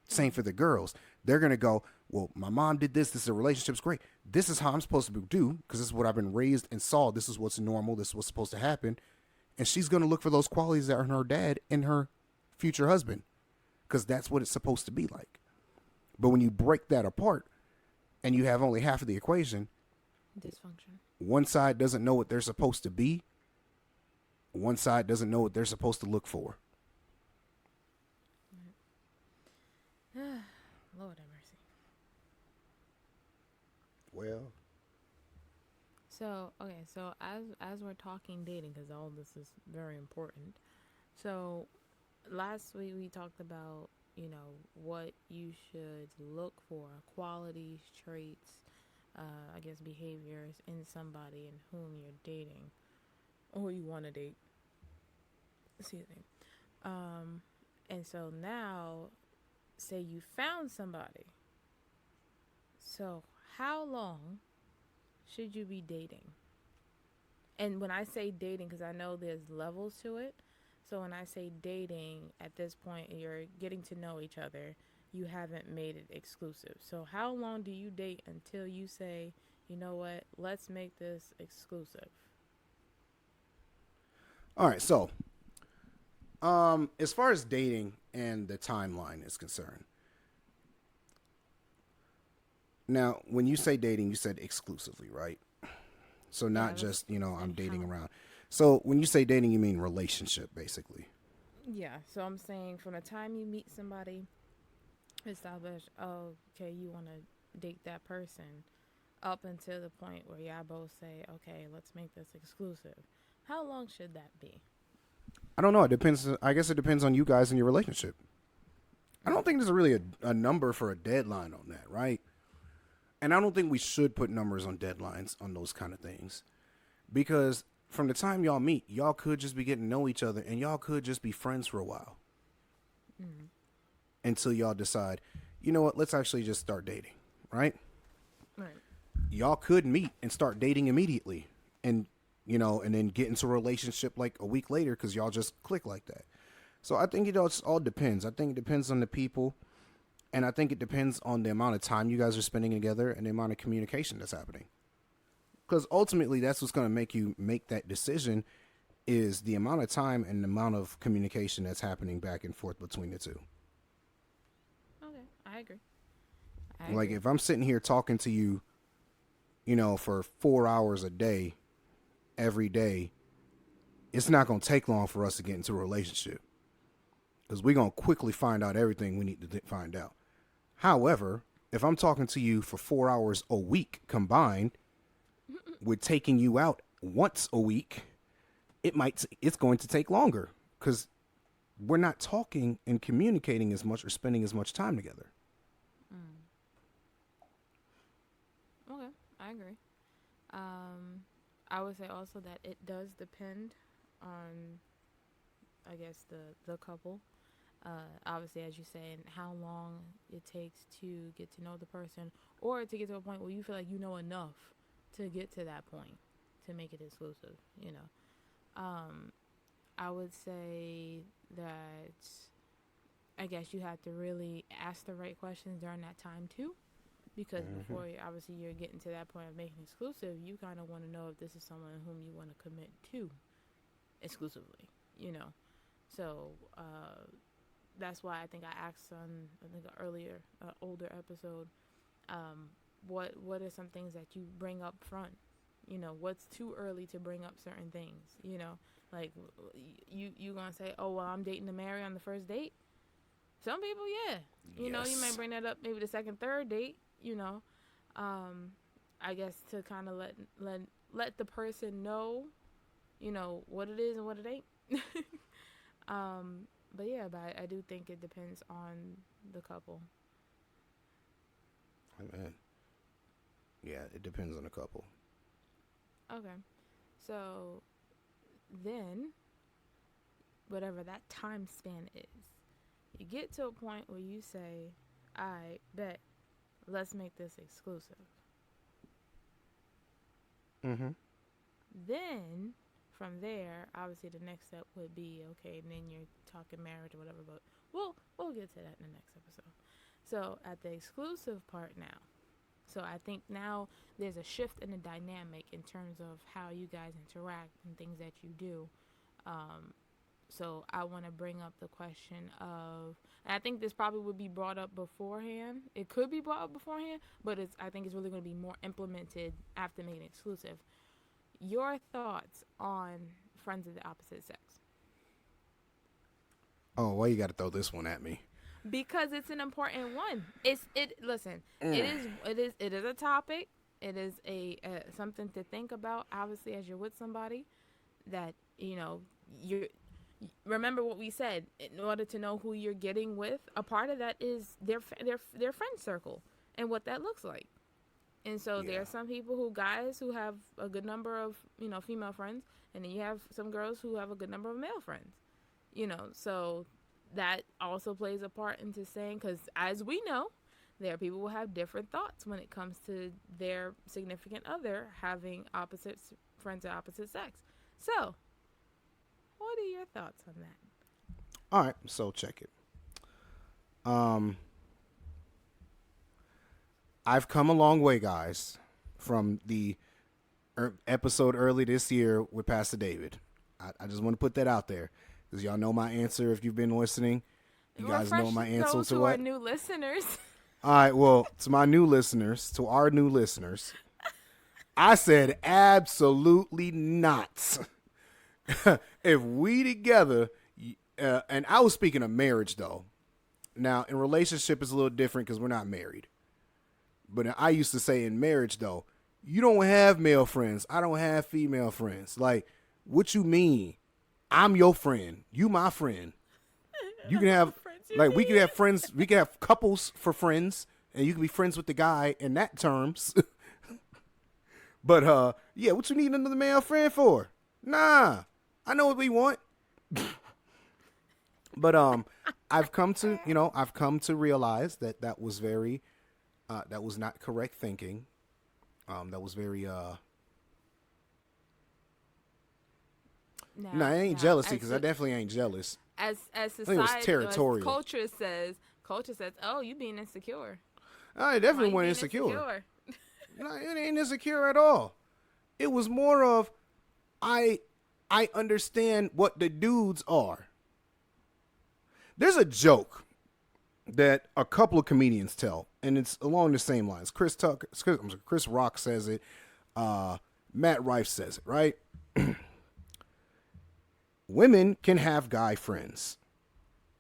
[SPEAKER 1] Same for the girls. They're going to go, well, my mom did this. This is a relationship's great. This is how I'm supposed to do, because this is what I've been raised and saw. This is what's normal. This is what's supposed to happen. And she's going to look for those qualities that are in her dad and her future husband, because that's what it's supposed to be like. But when you break that apart and you have only half of the equation,
[SPEAKER 2] Dysfunction.
[SPEAKER 1] one side doesn't know what they're supposed to be. One side doesn't know what they're supposed to look for.
[SPEAKER 2] Lord have mercy.
[SPEAKER 1] Well,
[SPEAKER 2] So as we're talking dating, because all this is very important. So last week we talked about what you should look for, qualities, traits, I guess behaviors in somebody in whom you're dating or you want to date. Excuse me. And so now, say you found somebody. So how long should you be dating? And when I say dating, because I know there's levels to it. So when I say dating, at this point, you're getting to know each other. You haven't made it exclusive. So how long do you date until you say, you know what, let's make this exclusive?
[SPEAKER 1] all right. So, as far as dating and the timeline is concerned, now, when you say dating, you said exclusively, right? So not just, I'm dating around. So when you say dating, you mean relationship, basically.
[SPEAKER 2] Yeah, so I'm saying from the time you meet somebody, establish, okay, you want to date that person, up until the point where y'all both say, okay, let's make this exclusive. How long should that be?
[SPEAKER 1] I don't know. It depends. I guess it depends on you guys and your relationship. I don't think there's really a number for a deadline on that, right? And I don't think we should put numbers on deadlines on those kind of things. Because from the time y'all meet, y'all could just be getting to know each other and y'all could just be friends for a while. Mm-hmm. Until y'all decide, you know what, let's actually just start dating, right?
[SPEAKER 2] Right.
[SPEAKER 1] Y'all could meet and start dating immediately. And, you know, and then get into a relationship like a week later because y'all just click like that. So I think it all depends. I think it depends on the people. And I think it depends on the amount of time you guys are spending together and the amount of communication that's happening. Because ultimately, that's what's going to make you make that decision is the amount of time and the amount of communication that's happening back and forth between the two.
[SPEAKER 2] Okay, I agree.
[SPEAKER 1] Like if I'm sitting here talking to you, you know, for 4 hours a day, every day, it's not going to take long for us to get into a relationship. Because we're going to quickly find out everything we need to find out. However, if I'm talking to you for 4 hours a week combined with taking you out once a week, it's going to take longer because we're not talking and communicating as much or spending as much time together.
[SPEAKER 2] Okay, I agree. I would say also that it does depend on, I guess, the couple. Obviously, as you say, and how long it takes to get to know the person or to get to a point where you feel like you know enough to get to that point to make it exclusive, you know. I would say that I guess you have to really ask the right questions during that time too, because before obviously you're getting to that point of making exclusive, you kind of want to know if this is someone whom you want to commit to exclusively, you know. So that's why I think I asked on an older episode, what are some things that you bring up front? You know, what's too early to bring up certain things? You know, like you gonna say, oh well, I'm dating to marry on the first date. Some people, yeah, you know, you might bring that up maybe the second, third date. You know, I guess to kind of let the person know, you know, what it is and what it ain't. But yeah, I do think it depends on the couple.
[SPEAKER 1] Amen. Yeah, it depends on the couple.
[SPEAKER 2] Okay. So then, whatever that time span is, you get to a point where you say, I bet, let's make this exclusive. Mm-hmm. Then, from there, obviously the next step would be, okay, and then you're talking marriage or whatever, but we'll get to that in the next episode. So, at the exclusive part now, so I think now there's a shift in the dynamic in terms of how you guys interact and things that you do. So I want to bring up the question of, and I think this probably would be brought up beforehand. It could be brought up beforehand, but I think it's really going to be more implemented after making it exclusive. Your thoughts on friends of the opposite sex?
[SPEAKER 1] Oh, why you got to throw this one at me?
[SPEAKER 2] Because it's an important one. Listen, it is a topic. It is a something to think about. Obviously, as you're with somebody, that you know you remember what we said. In order to know who you're getting with, a part of that is their friend circle and what that looks like. And so there are some guys who have a good number of female friends, and then you have some girls who have a good number of male friends. You know, so that also plays a part into saying, because as we know, there are people who have different thoughts when it comes to their significant other having friends of opposite sex. So, what are your thoughts on that?
[SPEAKER 1] All right, so check it. I've come a long way, guys, from the episode early this year with Pastor David. I just want to put that out there. Because y'all know my answer if you've been listening. You guys know my answer
[SPEAKER 2] those
[SPEAKER 1] to
[SPEAKER 2] who
[SPEAKER 1] what?
[SPEAKER 2] are new listeners.
[SPEAKER 1] All right, well, to our new listeners, I said absolutely not. If we together, and I was speaking of marriage, though. Now, in relationship, it's a little different because we're not married. But I used to say in marriage, though, you don't have male friends. I don't have female friends. Like, what you mean? I'm your friend. You my friend. You can have, like, we can have friends. We can have couples for friends. and you can be friends with the guy in that terms. But yeah, what you need another male friend for? Nah, I know what we want. But I've come to realize that that was very that was not correct thinking. That was very
[SPEAKER 2] Now,
[SPEAKER 1] no, I ain't
[SPEAKER 2] now,
[SPEAKER 1] jealousy because I definitely ain't jealous.
[SPEAKER 2] as
[SPEAKER 1] I think it was
[SPEAKER 2] society, as
[SPEAKER 1] territorial.
[SPEAKER 2] culture says, oh, you being insecure.
[SPEAKER 1] I
[SPEAKER 2] Why
[SPEAKER 1] definitely
[SPEAKER 2] you
[SPEAKER 1] wasn't
[SPEAKER 2] being
[SPEAKER 1] insecure.
[SPEAKER 2] insecure?
[SPEAKER 1] No, it ain't insecure at all. It was more of I understand what the dudes are. There's a joke that a couple of comedians tell, and it's along the same lines. Chris Rock says it. Matt Rife says it, right? Women can have guy friends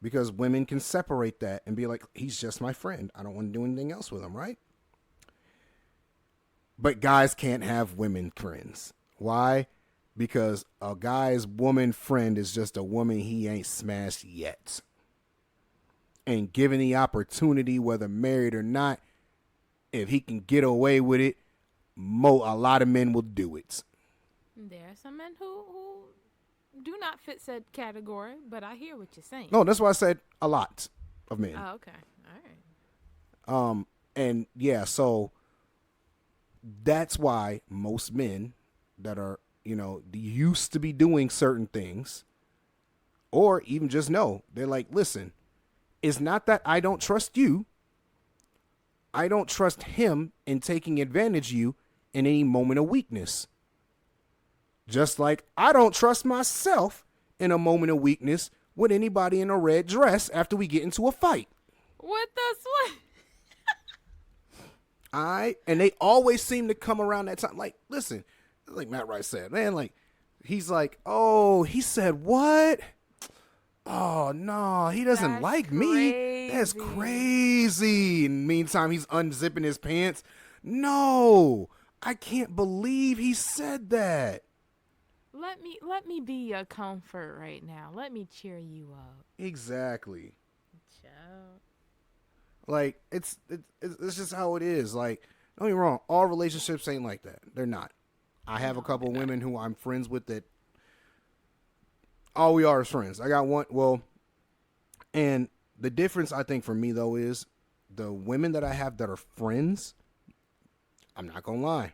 [SPEAKER 1] because women can separate that and be like, he's just my friend. I don't want to do anything else with him, right? But guys can't have women friends. Why? Because a guy's woman friend is just a woman he ain't smashed yet. And given the opportunity, whether married or not, if he can get away with it, a lot of men will do it.
[SPEAKER 2] There are some men who do not fit said category, but I hear what you're saying.
[SPEAKER 1] No, that's why I said a lot of men.
[SPEAKER 2] Oh, okay. All right.
[SPEAKER 1] And yeah, so that's why most men that are, used to be doing certain things, or even just know, they're like, listen, it's not that I don't trust you. I don't trust him in taking advantage of you in any moment of weakness. Just like I don't trust myself in a moment of weakness with anybody in a red dress after we get into a fight.
[SPEAKER 2] What the
[SPEAKER 1] And they always seem to come around that time. Like, listen, like Matt Rice said, man, like, he's like, oh, he said what? Oh, no, he doesn't
[SPEAKER 2] That's
[SPEAKER 1] like me. That's crazy. In the meantime, he's unzipping his pants. No, I can't believe he said that.
[SPEAKER 2] Let me be your comfort right now. Let me cheer you up.
[SPEAKER 1] Exactly.
[SPEAKER 2] Child.
[SPEAKER 1] Like, it's just how it is. Like, don't get me wrong, all relationships ain't like that. They're not. I have a couple of women who I'm friends with that all we are is friends. I got one, well, and the difference I think for me though is the women that I have that are friends, I'm not gonna lie,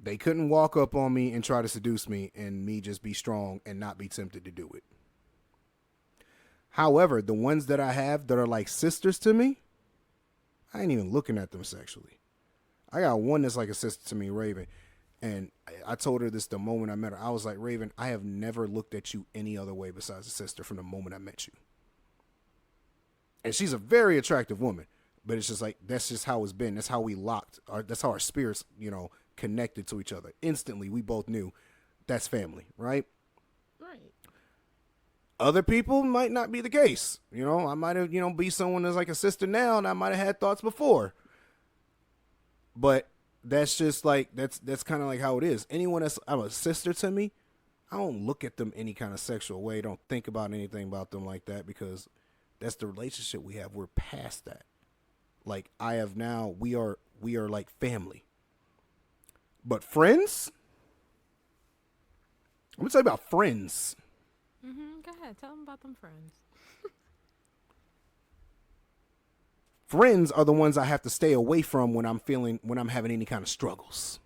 [SPEAKER 1] they couldn't walk up on me and try to seduce me and me just be strong and not be tempted to do it. However, the ones that I have that are like sisters to me, I ain't even looking at them sexually. I got one that's like a sister to me, Raven. And I told her this the moment I met her. I was like, Raven, I have never looked at you any other way besides a sister from the moment I met you. And she's a very attractive woman. But it's just like, that's just how it's been. That's how we locked. That's how our spirits, connected to each other. Instantly, we both knew that's family, right?
[SPEAKER 2] Right.
[SPEAKER 1] Other people might not be the case. I might have, be someone that's like a sister now, and I might have had thoughts before. But that's just like, that's kind of like how it is. Anyone that's a sister to me, I don't look at them any kind of sexual way. Don't think about anything about them like that because that's the relationship we have. We're past that. Like I have now, we are like family. But friends, I'm gonna tell you about friends.
[SPEAKER 2] Go ahead, tell them about them friends.
[SPEAKER 1] Friends are the ones I have to stay away from when I'm having any kind of struggles.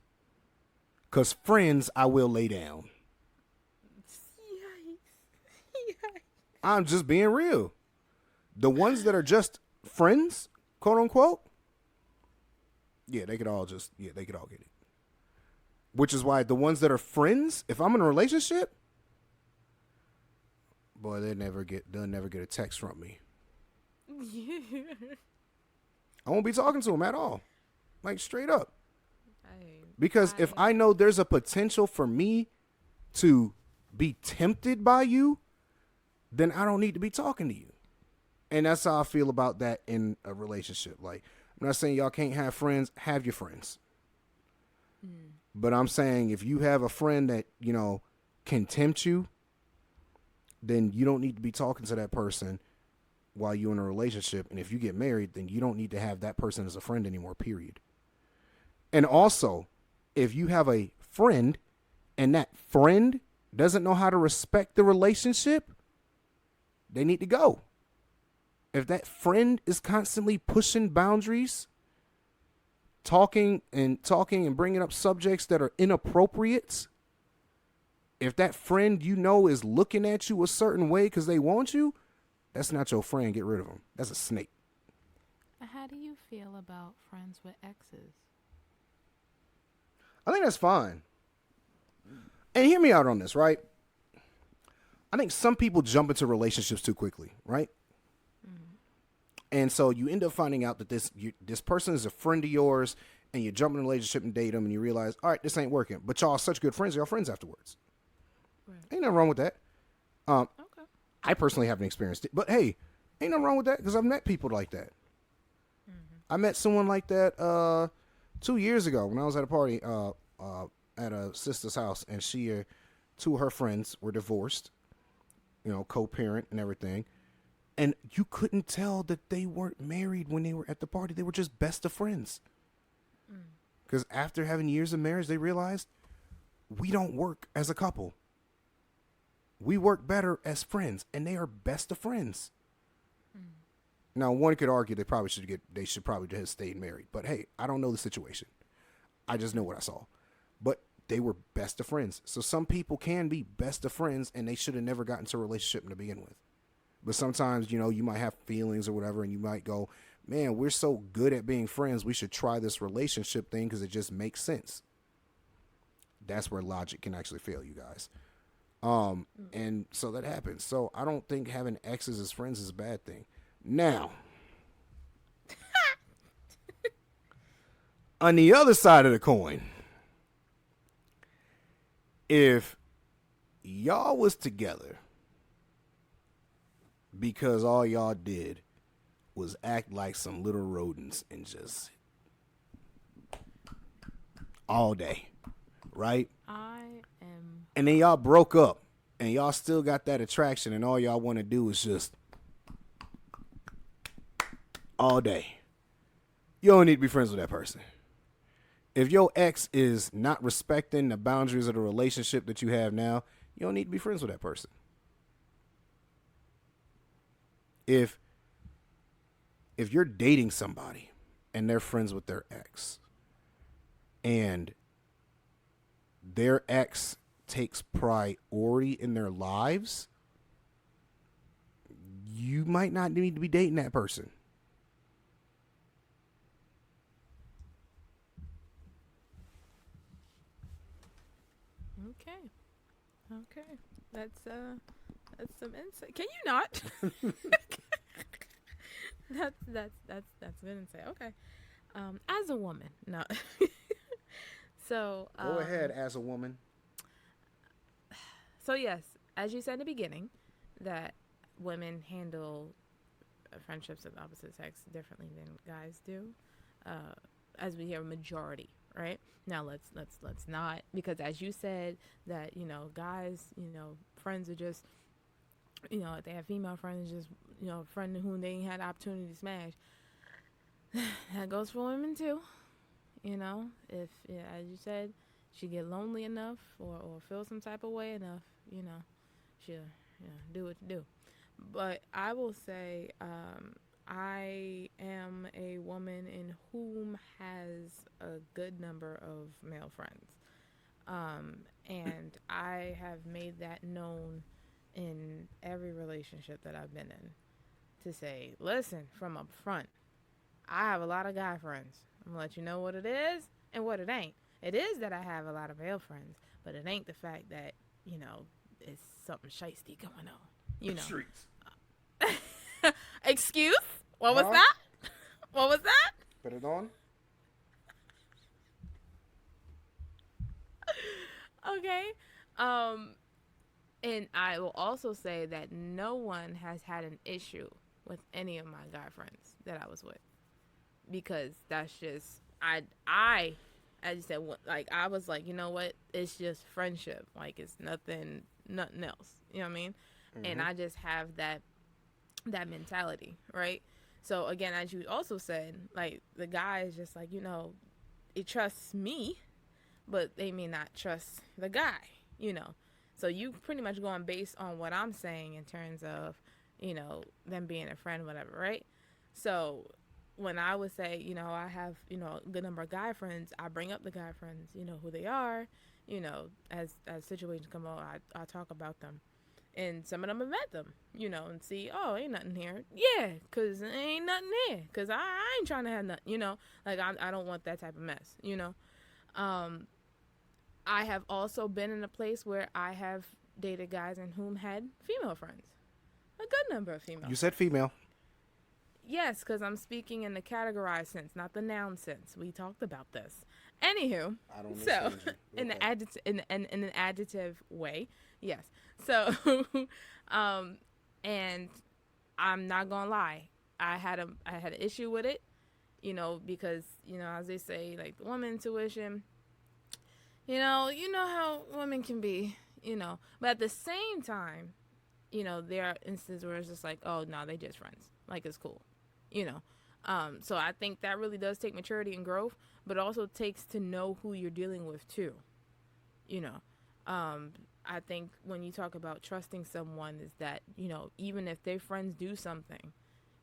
[SPEAKER 1] Because friends, I will lay down.
[SPEAKER 2] Yikes.
[SPEAKER 1] I'm just being real. The ones that are just friends, quote unquote, they could all get it. Which is why the ones that are friends, if I'm in a relationship, boy, they'll never get a text from me. I won't be talking to them at all. Like straight up. Because if I know there's a potential for me to be tempted by you, then I don't need to be talking to you. And that's how I feel about that in a relationship. Like, I'm not saying y'all can't have friends, have your friends. But I'm saying if you have a friend that, can tempt you, then you don't need to be talking to that person while you're in a relationship. And if you get married, then you don't need to have that person as a friend anymore, period. And also, if you have a friend and that friend doesn't know how to respect the relationship, they need to go. If that friend is constantly pushing boundaries, talking and bringing up subjects that are inappropriate, if that friend is looking at you a certain way because they want you, that's not your friend. Get rid of them. That's a snake.
[SPEAKER 2] How do you feel about friends with exes?
[SPEAKER 1] I think that's fine. And hear me out on this, right? I think some people jump into relationships too quickly, right? And so you end up finding out that this person is a friend of yours, and you jump in a relationship and date them, and you realize, all right, this ain't working. But y'all are such good friends. Y'all friends afterwards. Right. Ain't nothing wrong with that. Okay. I personally haven't experienced it. But, hey, ain't nothing wrong with that because I've met people like that. Mm-hmm. I met someone like that 2 years ago when I was at a party at a sister's house, and two of her friends were divorced, co-parent and everything. And you couldn't tell that they weren't married when they were at the party. They were just best of friends. Because after having years of marriage, they realized we don't work as a couple. We work better as friends, and they are best of friends. Now, one could argue they should probably have stayed married. But hey, I don't know the situation. I just know what I saw. But they were best of friends. So some people can be best of friends, and they should have never gotten into a relationship to begin with. But sometimes, you might have feelings or whatever, and you might go, man, we're so good at being friends, we should try this relationship thing because it just makes sense. That's where logic can actually fail you guys. And so that happens. So I don't think having exes as friends is a bad thing. Now, on the other side of the coin, if y'all was together because all y'all did was act like some little rodents and just all day, right? And then y'all broke up and y'all still got that attraction and all y'all want to do is just all day. You don't need to be friends with that person. If your ex is not respecting the boundaries of the relationship that you have now, you don't need to be friends with that person. If you're dating somebody and they're friends with their ex and their ex takes priority in their lives, you might not need to be dating that person.
[SPEAKER 2] Okay. That's some insight. Can you not? That's good insight. Okay. As a woman, no. So
[SPEAKER 1] go ahead, as a woman.
[SPEAKER 2] So yes, as you said in the beginning, that women handle friendships with opposite sex differently than guys do. As we hear, majority, right? Now let's not, because as you said that guys, friends are just, if they have female friends, just a friend whom they ain't had the opportunity to smash. That goes for women too. If as you said, she get lonely enough or feel some type of way enough, she'll do what you do. But I will say, I am a woman in whom has a good number of male friends. And I have made that known in every relationship that I've been in to say, listen, from up front, I have a lot of guy friends. I'm going to let you know what it is and what it ain't. It is that I have a lot of male friends, but it ain't the fact that, it's something shiesty going on.
[SPEAKER 1] Streets.
[SPEAKER 2] Excuse? What was that? What was that?
[SPEAKER 1] Put it on.
[SPEAKER 2] Okay. And I will also say that no one has had an issue with any of my guy friends that I was with, because that's just I as you said, like I was like, you know what? It's just friendship. Like it's nothing else. You know what I mean? Mm-hmm. And I just have that that mentality, right? So again, as you also said, like the guy is just like, it trusts me, but they may not trust the guy, you know. So you pretty much going based on what I'm saying in terms of, them being a friend, whatever, right? So when I would say, I have, a good number of guy friends, I bring up the guy friends, who they are, as situations come out, I talk about them. And some of them have met them, and see, oh, ain't nothing here. Yeah, because ain't nothing here. Because I ain't trying to have nothing, Like, I don't want that type of mess, I have also been in a place where I have dated guys and whom had female friends. A good number of female.
[SPEAKER 1] You said female.
[SPEAKER 2] Yes, because I'm speaking in the categorized sense, not the noun sense. We talked about this. Anywho,
[SPEAKER 1] I don't
[SPEAKER 2] so
[SPEAKER 1] understand you.
[SPEAKER 2] in the
[SPEAKER 1] Okay.
[SPEAKER 2] adjective, in an adjective way, yes. So, and I'm not gonna lie, I had an issue with it, because as they say, like the woman intuition, you know how women can be, but at the same time, there are instances where it's just like, oh no, they just friends, like it's cool, you know. So I think that really does take maturity and growth, but also takes to know who you're dealing with too, you know. I think when you talk about trusting someone is that, even if their friends do something,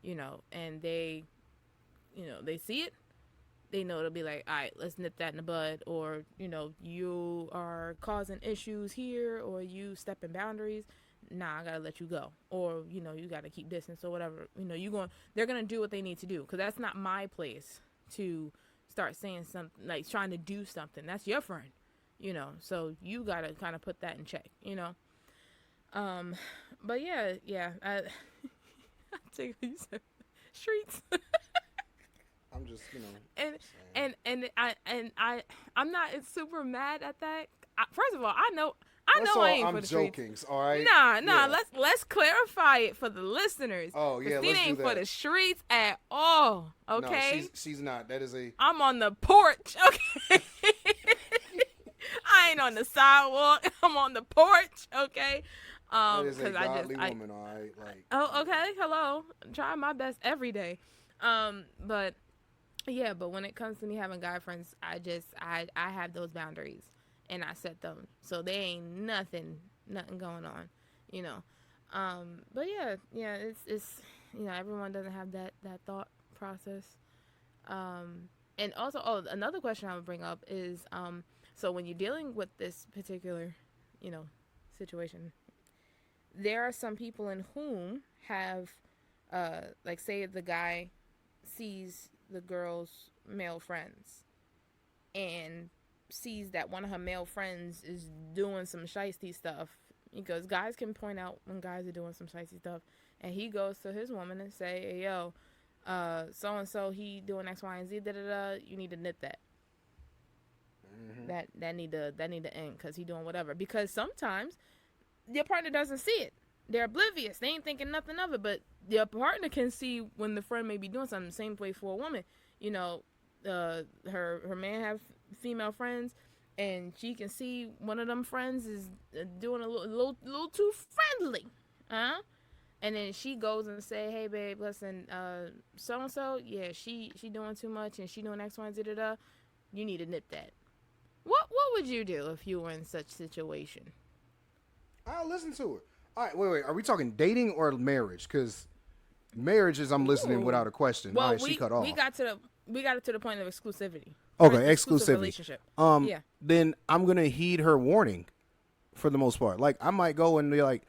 [SPEAKER 2] and they see it, they know it'll be like, all right, let's nip that in the bud, or, you are causing issues here, or you stepping boundaries. Nah, I gotta let you go, or you gotta keep distance or whatever. They're gonna do what they need to do, because that's not my place to start saying something like trying to do something. That's your friend, so you gotta kind of put that in check, but yeah, I take what you said, streets.
[SPEAKER 1] I'm just,
[SPEAKER 2] I'm not super mad at that. First of all, I know
[SPEAKER 1] That's
[SPEAKER 2] I ain't
[SPEAKER 1] I'm
[SPEAKER 2] for the
[SPEAKER 1] joking.
[SPEAKER 2] streets.
[SPEAKER 1] All right.
[SPEAKER 2] Nah.
[SPEAKER 1] Yeah.
[SPEAKER 2] Let's clarify it for the listeners.
[SPEAKER 1] Oh yeah,
[SPEAKER 2] Christina
[SPEAKER 1] let's do
[SPEAKER 2] ain't
[SPEAKER 1] that.
[SPEAKER 2] for the streets at all. Okay.
[SPEAKER 1] No, she's not. That is a.
[SPEAKER 2] I'm on the porch. Okay. I ain't on the sidewalk. I'm on the porch. Okay.
[SPEAKER 1] That is a
[SPEAKER 2] Because
[SPEAKER 1] godly woman. All right. Like.
[SPEAKER 2] Oh, okay. Hello. I'm trying my best every day. But yeah, but when it comes to me having guy friends, I have those boundaries and I set them. So there ain't nothing going on, But yeah, it's everyone doesn't have that thought process. And also, another question I would bring up is, so when you're dealing with this particular, situation, there are some people in whom have, like, say the guy sees the girl's male friends and sees that one of her male friends is doing some shiesty stuff, because guys can point out when guys are doing some shiesty stuff, and he goes to his woman and say, hey, yo, so and so, he doing X, Y, and Z, you need to nip that.
[SPEAKER 1] Mm-hmm.
[SPEAKER 2] That need to end, because he doing whatever. Because sometimes your partner doesn't see it. They're oblivious. They ain't thinking nothing of it. But your partner can see when the friend may be doing something. Same way for a woman. Her man have female friends, and she can see one of them friends is doing a little too friendly, and then she goes and say, hey babe, listen, so and so, yeah, she doing too much and she doing X, Y, and Z, you need to nip that. What would you do if you were in such situation?
[SPEAKER 1] I'll listen to it. All right, wait. Are we talking dating or marriage? Because marriage is I'm listening without a question.
[SPEAKER 2] Well,
[SPEAKER 1] all right, she cut off.
[SPEAKER 2] We got it to the point of exclusivity.
[SPEAKER 1] Okay,
[SPEAKER 2] Right? Exclusive
[SPEAKER 1] exclusivity.
[SPEAKER 2] relationship. Yeah.
[SPEAKER 1] Then I'm gonna heed her warning, for the most part. Like I might go and be like,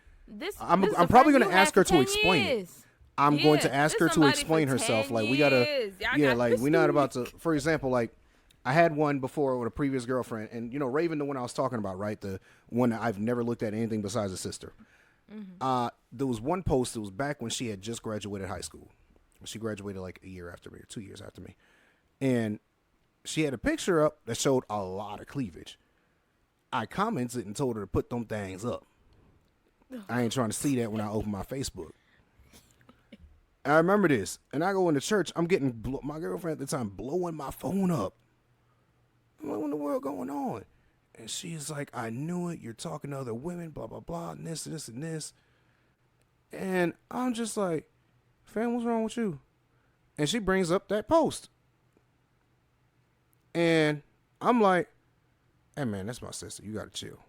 [SPEAKER 1] I'm probably gonna ask her to explain it. I'm going to ask her to explain herself. Like we gotta, like we're not about to. For example, like I had one before with a previous girlfriend, and Raven, the one I was talking about, right? The one that I've never looked at anything besides a sister. Mm-hmm. There was one post. It was back when she had just graduated high school. She graduated like a year after me, or 2 years after me, and she had a picture up that showed a lot of cleavage. I commented and told her to put them things up. I ain't trying to see that when I open my Facebook. I remember this, and I go into church. I'm getting my girlfriend at the time blowing my phone up. I'm like, what in the world going on? And she's like, I knew it. You're talking to other women, blah, blah, blah, and this, and this, and this. And I'm just like, Fam, what's wrong with you? And she brings up that post. And I'm like, hey, man, that's my sister. You got to chill.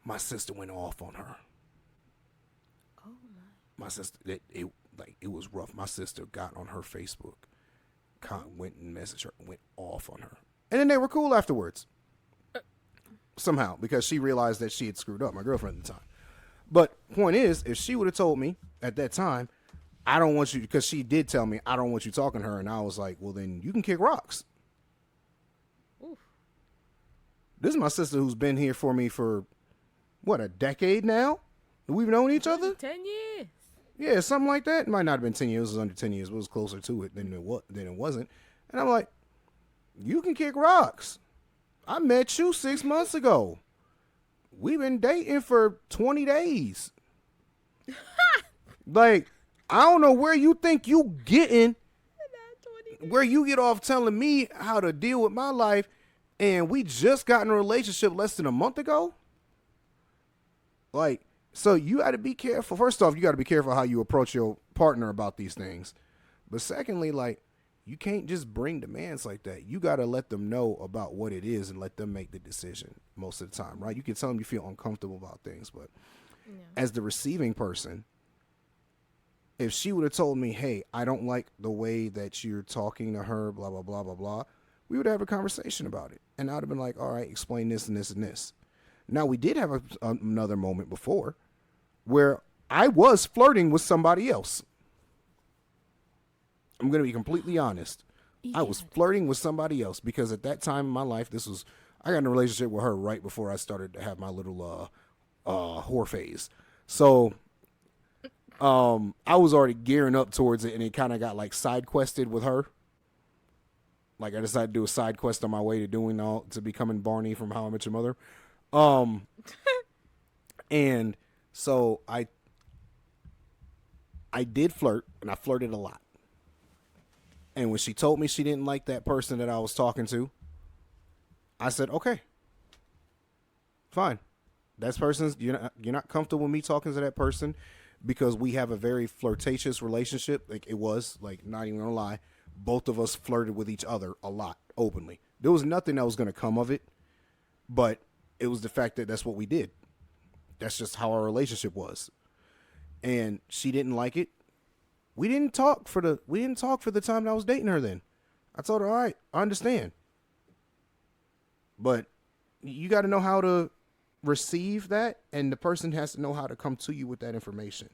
[SPEAKER 1] My sister went off on her.
[SPEAKER 2] Oh
[SPEAKER 1] My sister, it was rough. My sister got on her Facebook, went and messaged her, went off on her. And then they were cool afterwards. Somehow, because she realized that she had screwed up, my girlfriend at the time. But point is, if she would have told me at that time, I don't want you, because she did tell me, I don't want you talking to her. And I was like, well, then you can kick rocks.
[SPEAKER 2] Oof.
[SPEAKER 1] This is my sister who's been here for me for, what, a decade now? We've known each other?
[SPEAKER 2] 10 years.
[SPEAKER 1] Yeah, something like that. It might not have been 10 years. It was under 10 years. But it was closer to it than it wasn't. And I'm like, you can kick rocks. I met you 6 months ago. We've been dating for 20 days. Like, I don't know where you think you getting, where you get off telling me how to deal with my life, and we just got in a relationship less than a month ago. Like, so you got to be careful. First off, you got to be careful how you approach your partner about these things. But secondly, like, you can't just bring demands like that. You got to let them know about what it is and let them make the decision most of the time, right? You can tell them you feel uncomfortable about things, but as the receiving person, if she would have told me, hey, I don't like the way that you're talking to her, blah, blah, blah, blah, blah, we would have a conversation about it. And I would have been like, all right, explain this and this and this. Now, we did have another moment before where I was flirting with somebody else. I'm going to be completely honest. Yeah. I was flirting with somebody else because at that time in my life, I got in a relationship with her right before I started to have my little whore phase. So I was already gearing up towards it, and it kind of got like side quested with her. Like I decided to do a side quest on my way to becoming Barney from How I Met Your Mother. And so I did flirt, and I flirted a lot. And when she told me she didn't like that person that I was talking to, I said, okay, fine. That person's, you're not comfortable with me talking to that person because we have a very flirtatious relationship. Like it was, like, not even gonna lie, both of us flirted with each other a lot openly. There was nothing that was gonna come of it, but it was the fact that that's what we did. That's just how our relationship was. And she didn't like it. We didn't talk for the time that I was dating her then. I told her, all right, I understand. But you got to know how to receive that, and the person has to know how to come to you with that information.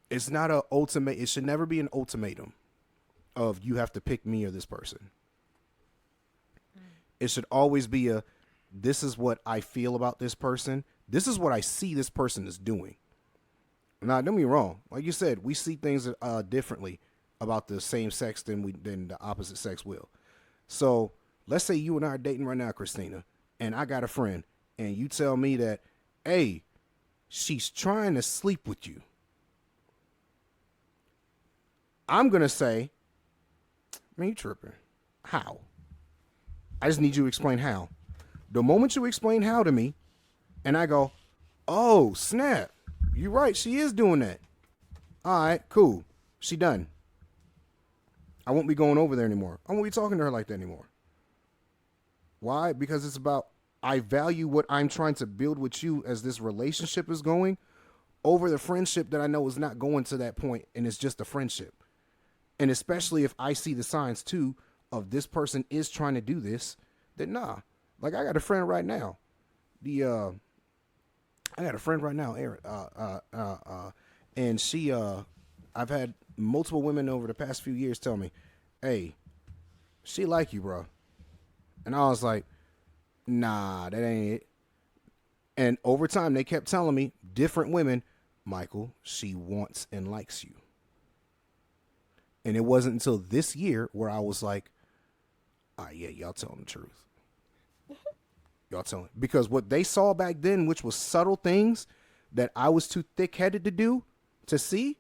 [SPEAKER 1] It's not an ultimate. It should never be an ultimatum of you have to pick me or this person. It should always be this is what I feel about this person. This is what I see this person is doing. Now, don't get me wrong. Like you said, we see things differently about the same sex than the opposite sex will. So let's say you and I are dating right now, Christina, and I got a friend, and you tell me that, hey, she's trying to sleep with you. I'm going to say, man, you tripping. How? I just need you to explain how. The moment you explain how to me, and I go, oh, snap. You're right. She is doing that. All right, cool. She done. I won't be going over there anymore. I won't be talking to her like that anymore. Why? Because it's about, I value what I'm trying to build with you as this relationship is going over the friendship that I know is not going to that point, and it's just a friendship. And especially if I see the signs too of this person is trying to do this, then nah. Like I got a friend right now. Erin, and she, I've had multiple women over the past few years tell me, hey, she like you, bro. And I was like, nah, that ain't it. And over time, they kept telling me, different women, Michael, she wants and likes you. And it wasn't until this year where I was like, yeah, y'all telling the truth. Y'all telling. Because what they saw back then, which was subtle things that I was too thick-headed to see,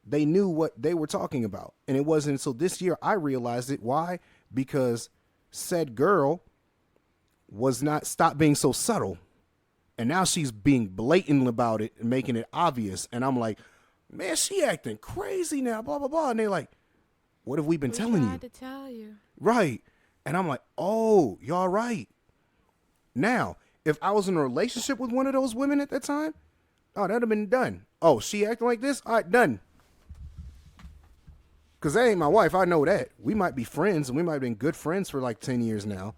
[SPEAKER 1] they knew what they were talking about. And it wasn't until this year I realized it. Why? Because said girl stopped being so subtle. And now she's being blatant about it and making it obvious. And I'm like, man, she acting crazy now, blah, blah, blah. And they're like, what have we been
[SPEAKER 2] We
[SPEAKER 1] telling you?
[SPEAKER 2] tried to tell you.
[SPEAKER 1] Right. And I'm like, oh, y'all right. Now, if I was in a relationship with one of those women at that time, oh, that'd have been done. Oh, she acting like this? All right, done. Because that ain't my wife. I know that. We might be friends, and we might have been good friends for like 10 years now.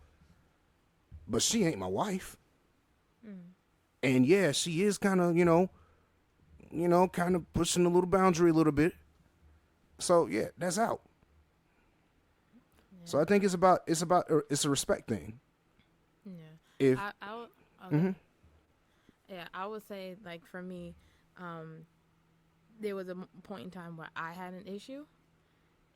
[SPEAKER 1] But she ain't my wife. And yeah, she is kind of, kind of pushing the little boundary a little bit. So yeah, that's out.
[SPEAKER 2] Yeah.
[SPEAKER 1] So I think it's a respect thing.
[SPEAKER 2] Yeah.
[SPEAKER 1] If
[SPEAKER 2] Okay. Yeah, I would say like for me, there was a point in time where I had an issue,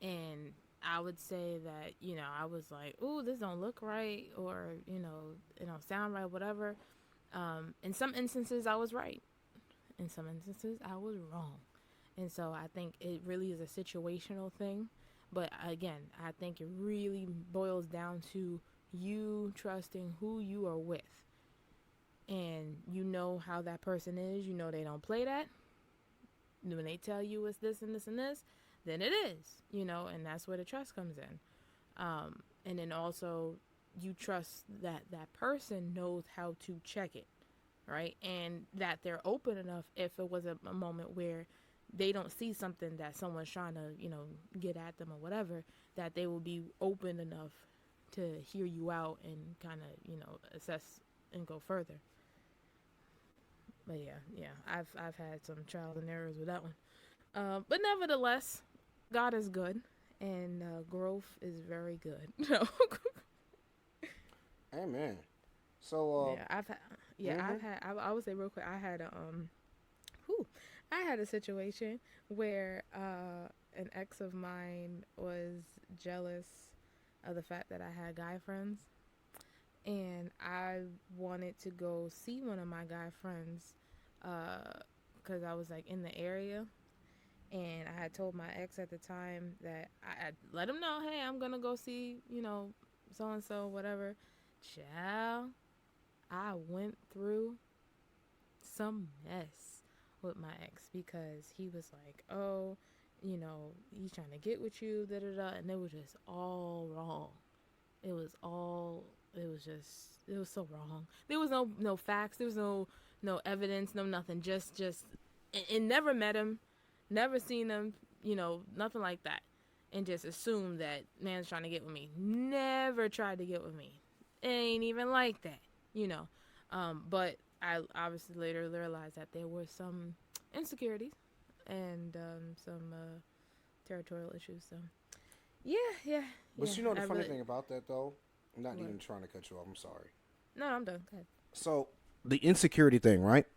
[SPEAKER 2] and I would say that I was like, "Ooh, this don't look right," or it don't sound right, whatever. In some instances, I was right. In some instances, I was wrong. And so I think it really is a situational thing. But again, I think it really boils down to you trusting who you are with. And you know how that person is. You know they don't play that. When they tell you it's this and this and this, then it is, and that's where the trust comes in. And then also you trust that that person knows how to check it, right? And that they're open enough if it was a moment where they don't see something that someone's trying to, get at them or whatever, that they will be open enough to hear you out and kind of, assess and go further. But yeah, I've had some trials and errors with that one. But nevertheless, God is good, and growth is very good. No.
[SPEAKER 1] Amen. So
[SPEAKER 2] Yeah, I've had. I would say real quick. I had a situation where an ex of mine was jealous of the fact that I had guy friends, and I wanted to go see one of my guy friends because I was like in the area, and I had told my ex at the time that I let him know, hey, I'm gonna go see so and so whatever. Child, I went through some mess with my ex because he was like, oh, he's trying to get with you, da da da, and it was just all wrong. It was so wrong. There was no facts. There was no evidence, no nothing. Just and never met him, never seen him, nothing like that, and just assumed that man's trying to get with me. Never tried to get with me. It ain't even like that, But I obviously later realized that there were some insecurities and some territorial issues. So yeah.
[SPEAKER 1] But
[SPEAKER 2] yeah.
[SPEAKER 1] you know the funny thing about that though? I'm not even trying to cut you off. I'm sorry.
[SPEAKER 2] No, I'm done. Go ahead.
[SPEAKER 1] So the insecurity thing, right?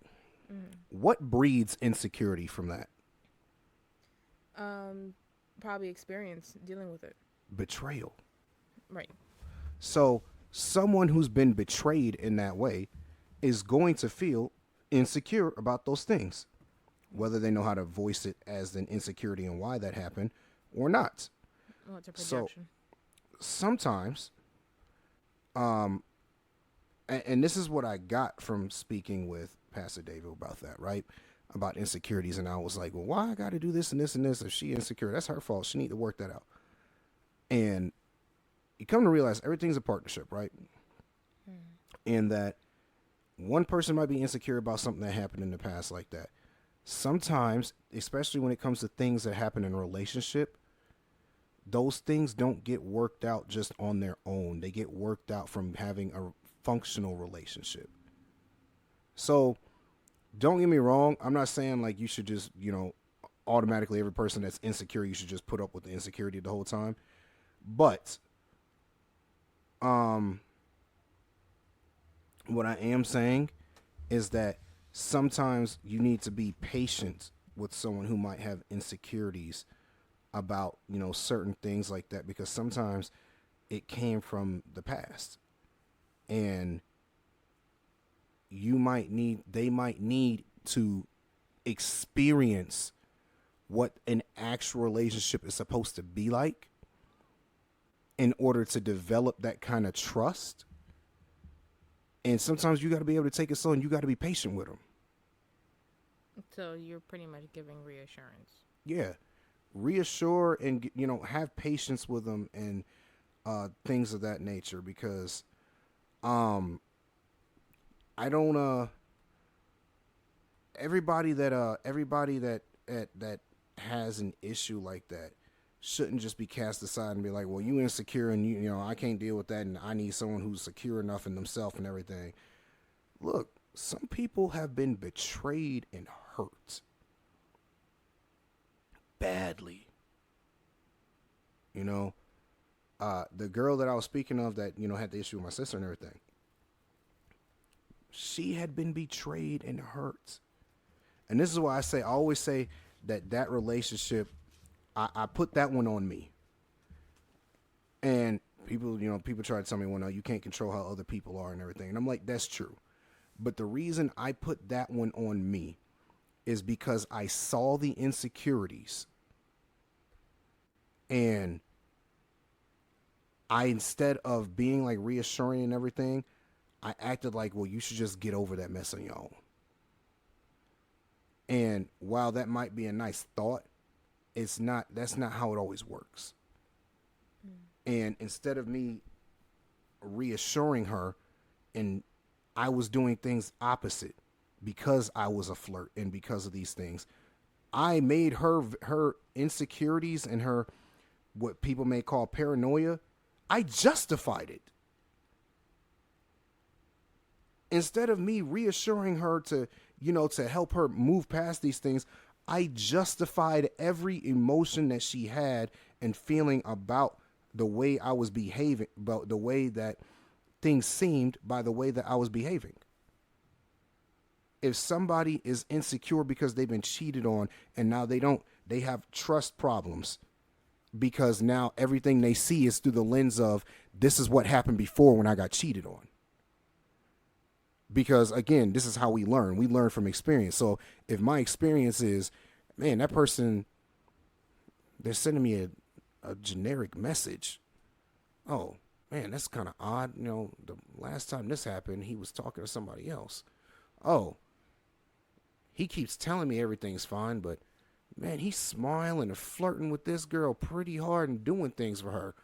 [SPEAKER 1] What breeds insecurity from that?
[SPEAKER 2] Probably experience dealing with it.
[SPEAKER 1] Betrayal.
[SPEAKER 2] Right.
[SPEAKER 1] So someone who's been betrayed in that way is going to feel insecure about those things, whether they know how to voice it as an insecurity and why that happened or not.
[SPEAKER 2] Well, it's a projection.
[SPEAKER 1] So sometimes, and this is what I got from speaking with Pastor David about that, right? About insecurities. And I was like, well, why I got to do this and this and this? If she insecure, that's her fault. She need to work that out. And you come to realize everything's a partnership, right? And that one person might be insecure about something that happened in the past like that. Sometimes, especially when it comes to things that happen in a relationship, those things don't get worked out just on their own. They get worked out from having a functional relationship. So don't get me wrong. I'm not saying like you should just, automatically every person that's insecure, you should just put up with the insecurity the whole time. But what I am saying is that sometimes you need to be patient with someone who might have insecurities about, certain things like that, because sometimes it came from the past, and they might need to experience what an actual relationship is supposed to be like in order to develop that kind of trust. And sometimes you got to be able to take it slow, and you got to be patient with them.
[SPEAKER 2] So you're pretty much giving reassurance.
[SPEAKER 1] Yeah, reassure and have patience with them and things of that nature because um I don't everybody that has an issue like that shouldn't just be cast aside and be like, well, you insecure and I can't deal with that and I need someone who's secure enough in themselves and everything. Look, some people have been betrayed and hurt badly. You know, the girl that I was speaking of that had the issue with my sister and everything. She had been betrayed and hurt, and this is why I always say that relationship, I put that one on me. And people try to tell me, well, no, you can't control how other people are and everything, and I'm like, that's true. But the reason I put that one on me is because I saw the insecurities, and I, instead of being like reassuring and everything, I acted like, well, you should just get over that mess on your own. And while that might be a nice thought, that's not how it always works. And instead of me reassuring her, and I was doing things opposite because I was a flirt and because of these things, I made her insecurities and her what people may call paranoia, I justified it. Instead of me reassuring her to help her move past these things, I justified every emotion that she had and feeling about the way I was behaving, about the way that things seemed by the way that I was behaving. If somebody is insecure because they've been cheated on and now they have trust problems because now everything they see is through the lens of this is what happened before when I got cheated on. Because again, this is how we learn. We learn from experience. So if my experience is, man, that person, they're sending me a generic message. Oh, man, that's kind of odd. The last time this happened, he was talking to somebody else. Oh, he keeps telling me everything's fine, but man, he's smiling and flirting with this girl pretty hard and doing things for her.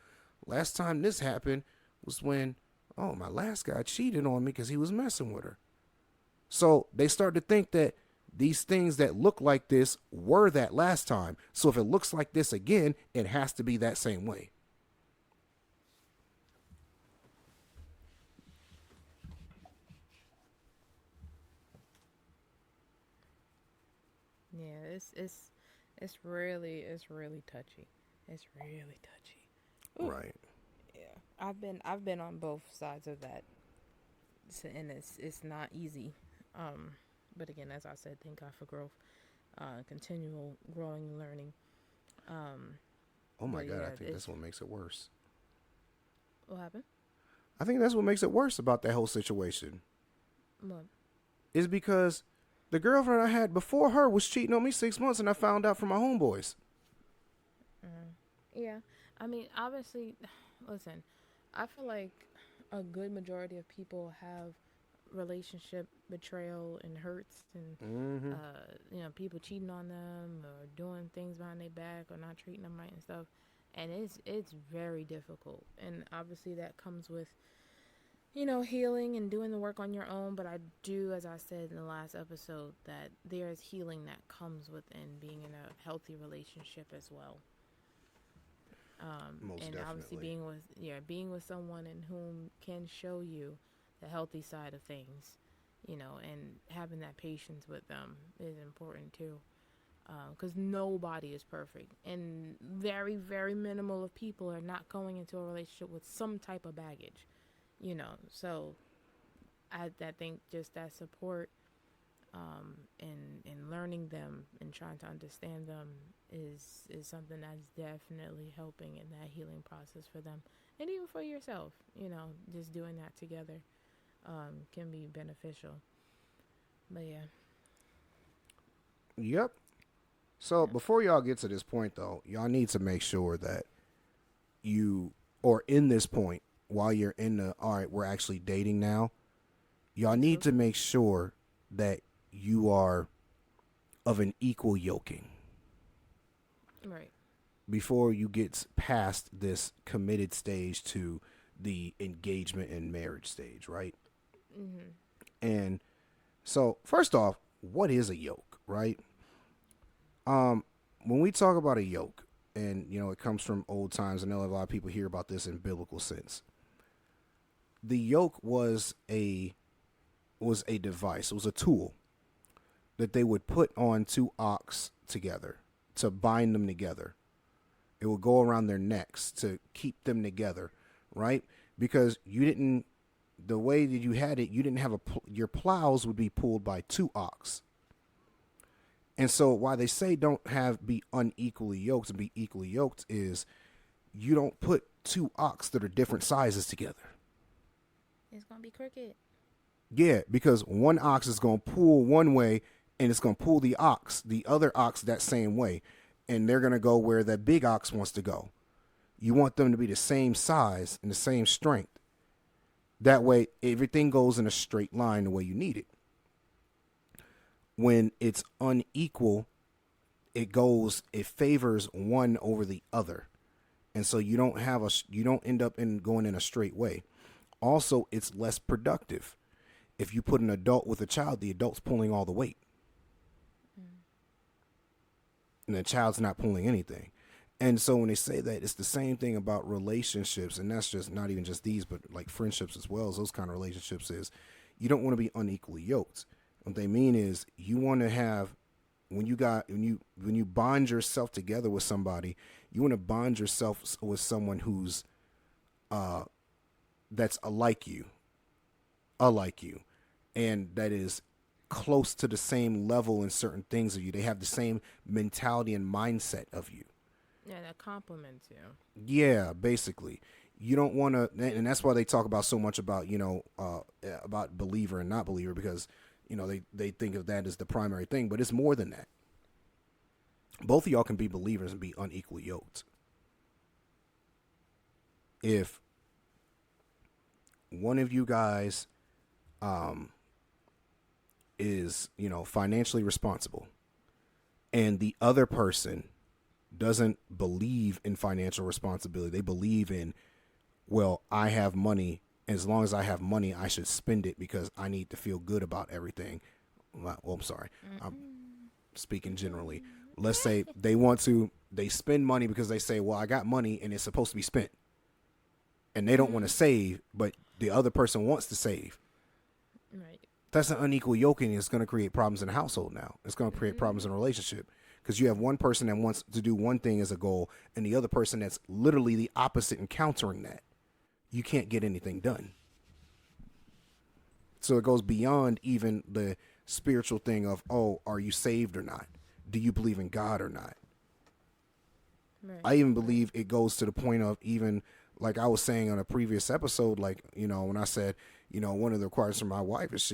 [SPEAKER 1] Last time this happened was when, oh, my last guy cheated on me because he was messing with her. So they start to think that these things that look like this were that last time. So if it looks like this again, it has to be that same way.
[SPEAKER 2] Yeah, it's really touchy. It's really touchy. Ooh.
[SPEAKER 1] Right.
[SPEAKER 2] Yeah, I've been on both sides of that, and it's not easy. But again, as I said, thank God for growth, continual growing and learning.
[SPEAKER 1] Oh my God,
[SPEAKER 2] yeah,
[SPEAKER 1] I think that's what makes it worse.
[SPEAKER 2] What happened?
[SPEAKER 1] I think that's what makes it worse about that whole situation.
[SPEAKER 2] What?
[SPEAKER 1] Is because the girlfriend I had before her was cheating on me 6 months, and I found out from my homeboys.
[SPEAKER 2] Yeah, I mean, obviously, listen, I feel like a good majority of people have relationship betrayal and hurts and people cheating on them or doing things behind their back or not treating them right and stuff, and it's very difficult, and obviously that comes with healing and doing the work on your own. But I do, as I said in the last episode, that there's healing that comes within being in a healthy relationship as well.
[SPEAKER 1] Most
[SPEAKER 2] and
[SPEAKER 1] definitely.
[SPEAKER 2] obviously being with someone in whom can show you the healthy side of things, and having that patience with them is important too, because nobody is perfect, and very, very minimal of people are not going into a relationship with some type of baggage, so I think just that support, and learning them and trying to understand them is something that's definitely helping in that healing process for them, and even for yourself. Just doing that together can be beneficial. But yeah.
[SPEAKER 1] Yep. So before y'all get to this point, though, y'all need to make sure that or in this point, while you're all right, we're actually dating now, y'all need to make sure that you are of an equal yoking
[SPEAKER 2] Right.
[SPEAKER 1] before you get past this committed stage to the engagement and marriage stage, right?
[SPEAKER 2] Mm-hmm.
[SPEAKER 1] And so, first off, what is a yoke, right? When we talk about a yoke, and it comes from old times, I know a lot of people hear about this in biblical sense. The yoke was a device, it was a tool that they would put on two ox together to bind them together. It would go around their necks to keep them together, right? Because the way that you had it, you didn't have your plows would be pulled by two ox. And so why they say be unequally yoked and be equally yoked is you don't put two ox that are different sizes together.
[SPEAKER 2] It's gonna be crooked.
[SPEAKER 1] Yeah, because one ox is going to pull one way and it's going to pull the other ox that same way. And they're going to go where that big ox wants to go. You want them to be the same size and the same strength. That way, everything goes in a straight line the way you need it. When it's unequal, it favors one over the other. And so you don't end up going in a straight way. Also, it's less productive. If you put an adult with a child, the adult's pulling all the weight. And the child's not pulling anything. And so when they say that, it's the same thing about relationships, and that's just not even just these, but like friendships as well as those kind of relationships is you don't want to be unequally yoked. What they mean is you want to have when you bond yourself together with somebody, you want to bond yourself with someone who's that's alike you, and that is close to the same level in certain things of you. They have the same mentality and mindset of you.
[SPEAKER 2] Yeah, that compliments you.
[SPEAKER 1] Yeah, basically. You don't want to, and that's why they talk about so much about about believer and not believer, because they think of that as the primary thing, but it's more than that. Both of y'all can be believers and be unequally yoked. If one of you guys is financially responsible, and the other person doesn't believe in financial responsibility, they believe in, well, I have money. As long as I have money, I should spend it because I need to feel good about everything. Well, I'm sorry. I'm speaking generally. Let's say they spend money because they say, well, I got money and it's supposed to be spent. And they don't want to save, but the other person wants to save.
[SPEAKER 2] Right.
[SPEAKER 1] That's an unequal yoking. It's going to create problems in a household now. It's going to create problems in a relationship. Because you have one person that wants to do one thing as a goal and the other person that's literally the opposite and countering that. You can't get anything done. So it goes beyond even the spiritual thing of, oh, are you saved or not? Do you believe in God or not?
[SPEAKER 2] Right.
[SPEAKER 1] I even believe it goes to the point of, even like I was saying on a previous episode, like, when I said, one of the requirements for my wife is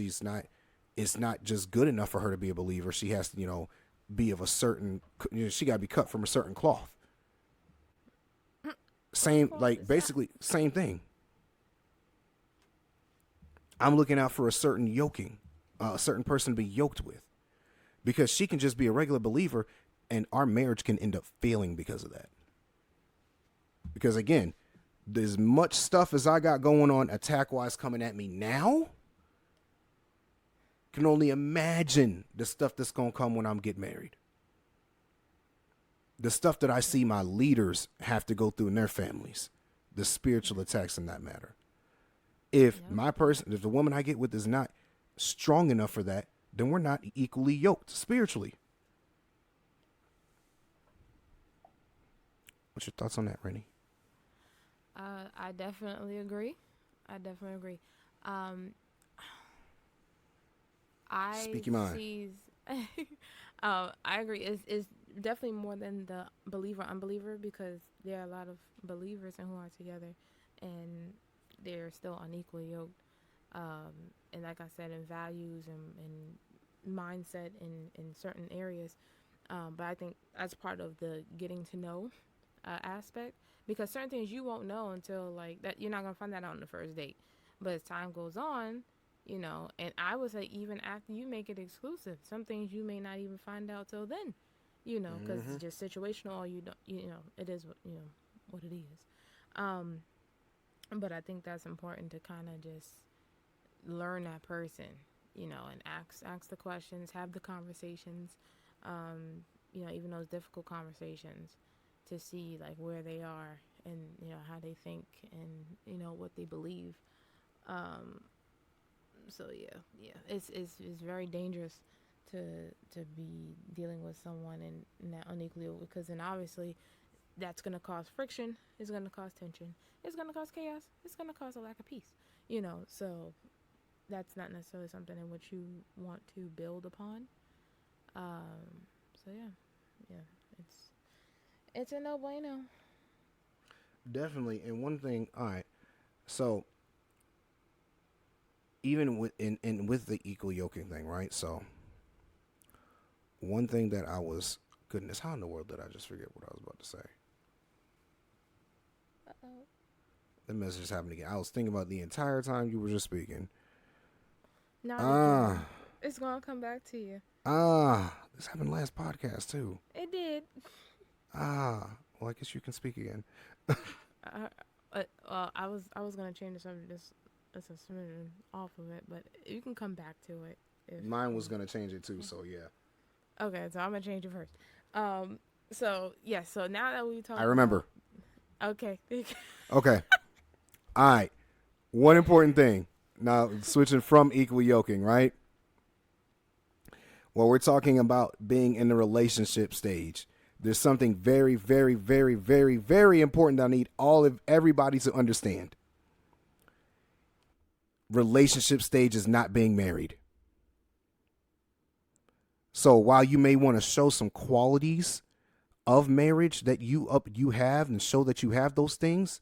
[SPEAKER 1] it's not just good enough for her to be a believer. She has to, be of a certain, she got to be cut from a certain cloth. Same, like basically same thing. I'm looking out for a certain yoking, a certain person to be yoked with, because she can just be a regular believer and our marriage can end up failing because of that. Because again, as much stuff as I got going on attack-wise coming at me now, can only imagine the stuff that's going to come when I'm get married. The stuff that I see my leaders have to go through in their families, the spiritual attacks in that matter. If if the woman I get with is not strong enough for that, then we're not equally yoked spiritually. What's your thoughts on that, Rennie?
[SPEAKER 2] I definitely agree.
[SPEAKER 1] Speak your mind.
[SPEAKER 2] I agree. It's definitely more than the believer unbeliever, because there are a lot of believers and who are together, and they're still unequally yoked. And like I said, in values and mindset in certain areas. But I think that's part of the getting to know aspect, because certain things you won't know until like that. You're not gonna find that out on the first date. But as time goes on, you know. And I would say even after you make it exclusive, some things you may not even find out till then, you know, because
[SPEAKER 1] Mm-hmm.
[SPEAKER 2] it's just situational. Or you don't, you know, it is you know what it is. Um, but I think that's important to kind of just learn that person, you know, and ask the questions, have the conversations, you know, even those difficult conversations, to see like where they are and you know how they think and you know what they believe. Um, so yeah, it's very dangerous to to be dealing with someone in that unequally, because then obviously that's going to cause friction, it's going to cause tension, it's going to cause chaos, it's going to cause a lack of peace, you know. So that's not necessarily something in which you want to build upon. So yeah, it's a no bueno.
[SPEAKER 1] Definitely. And one thing, all right. So even with the equal yoking thing, right? So one thing that I was goodness, how in the world did I just forget what I was about to say?
[SPEAKER 2] Uh-oh.
[SPEAKER 1] The message happened again. I was thinking about the entire time you were just speaking.
[SPEAKER 2] Not again.
[SPEAKER 1] Ah,
[SPEAKER 2] It's gonna come back to you.
[SPEAKER 1] this happened last podcast too.
[SPEAKER 2] It did.
[SPEAKER 1] Well, I guess you can speak again.
[SPEAKER 2] I was gonna change the subject. It's a smidgen off of it, but you can come back to it. If
[SPEAKER 1] Mine was gonna change it too, so yeah.
[SPEAKER 2] Okay, so I'm gonna change it first. So yeah, so now that we talked,
[SPEAKER 1] I remember.
[SPEAKER 2] Okay.
[SPEAKER 1] Okay. All right. One important thing. Now switching from equal yoking, right? Well, we're talking about being in the relationship stage. There's something very, very, very, very, very important that I need everybody to understand. Relationship stage is not being married. So while you may want to show some qualities of marriage that you have and show that you have those things,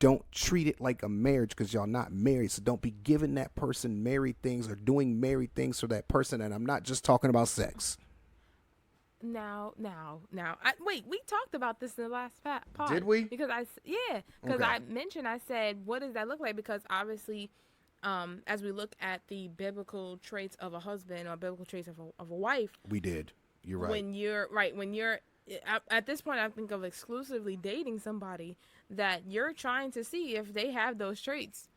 [SPEAKER 1] don't treat it like a marriage because y'all not married. So don't be giving that person married things or doing married things for that person. And I'm not just talking about sex.
[SPEAKER 2] Now. Wait, we talked about this in the last pod.
[SPEAKER 1] Did we?
[SPEAKER 2] Because
[SPEAKER 1] Okay.
[SPEAKER 2] I mentioned, I said, what does that look like? Because obviously, as we look at the biblical traits of a husband or biblical traits of a wife,
[SPEAKER 1] We did. You're right.
[SPEAKER 2] When you're at this point, I think of exclusively dating somebody, that you're trying to see if they have those traits,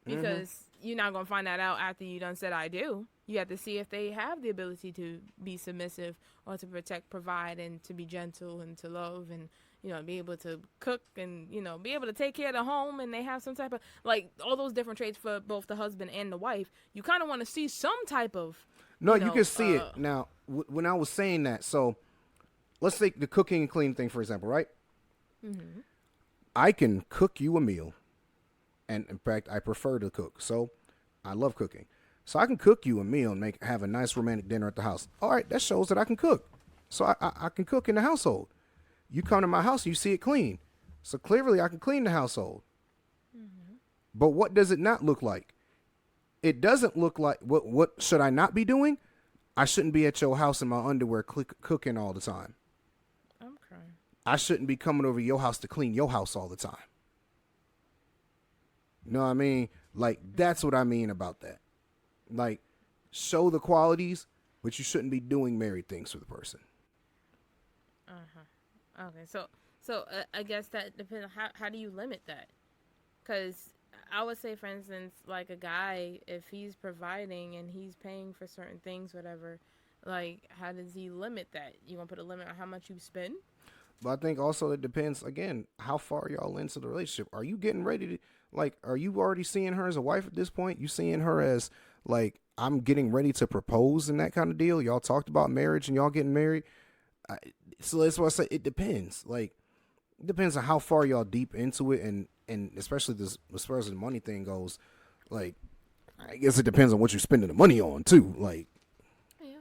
[SPEAKER 2] because you're not gonna find that out after you done said I do. You have to see if they have the ability to be submissive or to protect, provide, and to be gentle and to love, and you know, be able to cook, and you know, be able to take care of the home, and they have some type of, like, all those different traits for both the husband and the wife. You kind of want to see some type of,
[SPEAKER 1] No,
[SPEAKER 2] you
[SPEAKER 1] you
[SPEAKER 2] know,
[SPEAKER 1] can see it. Now, when I was saying that, so let's take the cooking and cleaning thing, for example, right? I can cook you a meal. And in fact, I prefer to cook. So I love cooking. So I can cook you a meal and have a nice romantic dinner at the house. All right, that shows that I can cook. So I can cook in the household. You come to my house, you see it clean. So clearly I can clean the household. But what does it not look like? It doesn't look like, what should I not be doing? I shouldn't be at your house in my underwear cooking all the time.
[SPEAKER 2] I'm crying.
[SPEAKER 1] I shouldn't be coming over to your house to clean your house all the time. You know what I mean? Like, that's what I mean about that. Like, show the qualities, but you shouldn't be doing married things for the person.
[SPEAKER 2] Okay, so I guess that depends. How do you limit that? Because I would say, for instance, like a guy, if he's providing and he's paying for certain things, whatever, like, how does he limit that? You gonna put a limit on how much you spend?
[SPEAKER 1] But I think also it depends, again, how far y'all into the relationship. Are you getting ready to, like, are you already seeing her as a wife at this point? You seeing her as, like, I'm getting ready to propose and that kind of deal? Y'all talked about marriage and y'all getting married? So that's why I say it depends. Like, it depends on how far y'all deep into it, and especially this, as far as the money thing goes, like, I guess it depends on what you're spending the money on too. Like,
[SPEAKER 2] Yeah.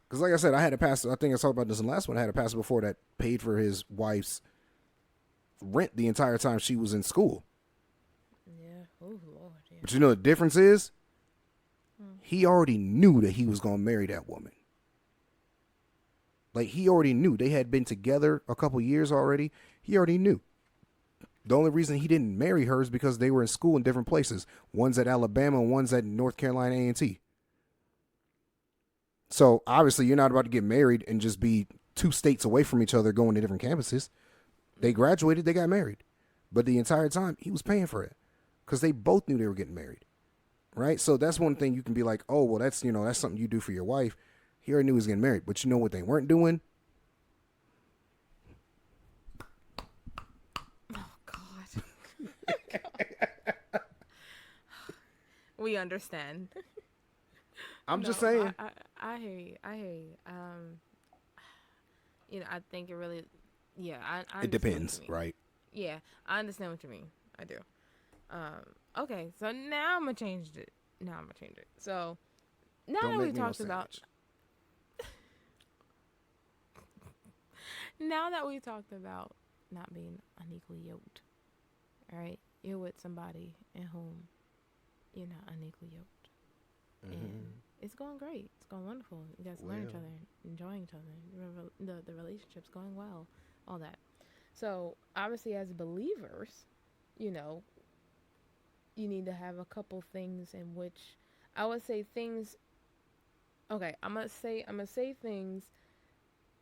[SPEAKER 1] because like I said, I had a pastor. I think I talked about this in the last one. I had a pastor before that paid for his wife's rent the entire time she was in school.
[SPEAKER 2] Yeah. Oh Lord. Yeah.
[SPEAKER 1] But you know the difference is, he already knew that he was gonna marry that woman. Like, he already knew. They had been together a couple years already. He already knew The only reason he didn't marry her is because they were in school in different places. One's at Alabama, and one's at North Carolina A&T. So obviously, you're not about to get married and just be 2 states away from each other, going to different campuses. They graduated, they got married, but the entire time he was paying for it because they both knew they were getting married, right? So that's one thing you can be like, oh, well, that's that's something you do for your wife. He already knew he was getting married, but you know what they weren't doing?
[SPEAKER 2] Oh God. We understand.
[SPEAKER 1] I'm
[SPEAKER 2] No,
[SPEAKER 1] just saying.
[SPEAKER 2] I hear you. I hear you. I think it really, yeah, I
[SPEAKER 1] It
[SPEAKER 2] understand what you
[SPEAKER 1] depends,
[SPEAKER 2] mean.
[SPEAKER 1] right?
[SPEAKER 2] Yeah, I understand what you mean. I do. Okay, so now I'm gonna change it. So now
[SPEAKER 1] Don't
[SPEAKER 2] that
[SPEAKER 1] make
[SPEAKER 2] we
[SPEAKER 1] me no
[SPEAKER 2] talked about,
[SPEAKER 1] sandwich.
[SPEAKER 2] now that we talked about not being unequally yoked, all right? You're with somebody in whom you're not unequally yoked, and it's going great. It's going wonderful. You guys learn each
[SPEAKER 1] Well,
[SPEAKER 2] other, enjoying each other. The relationship's going well, all that. So obviously, as believers, you know, you need to have a couple things in which I would say things. Okay, I'm gonna say things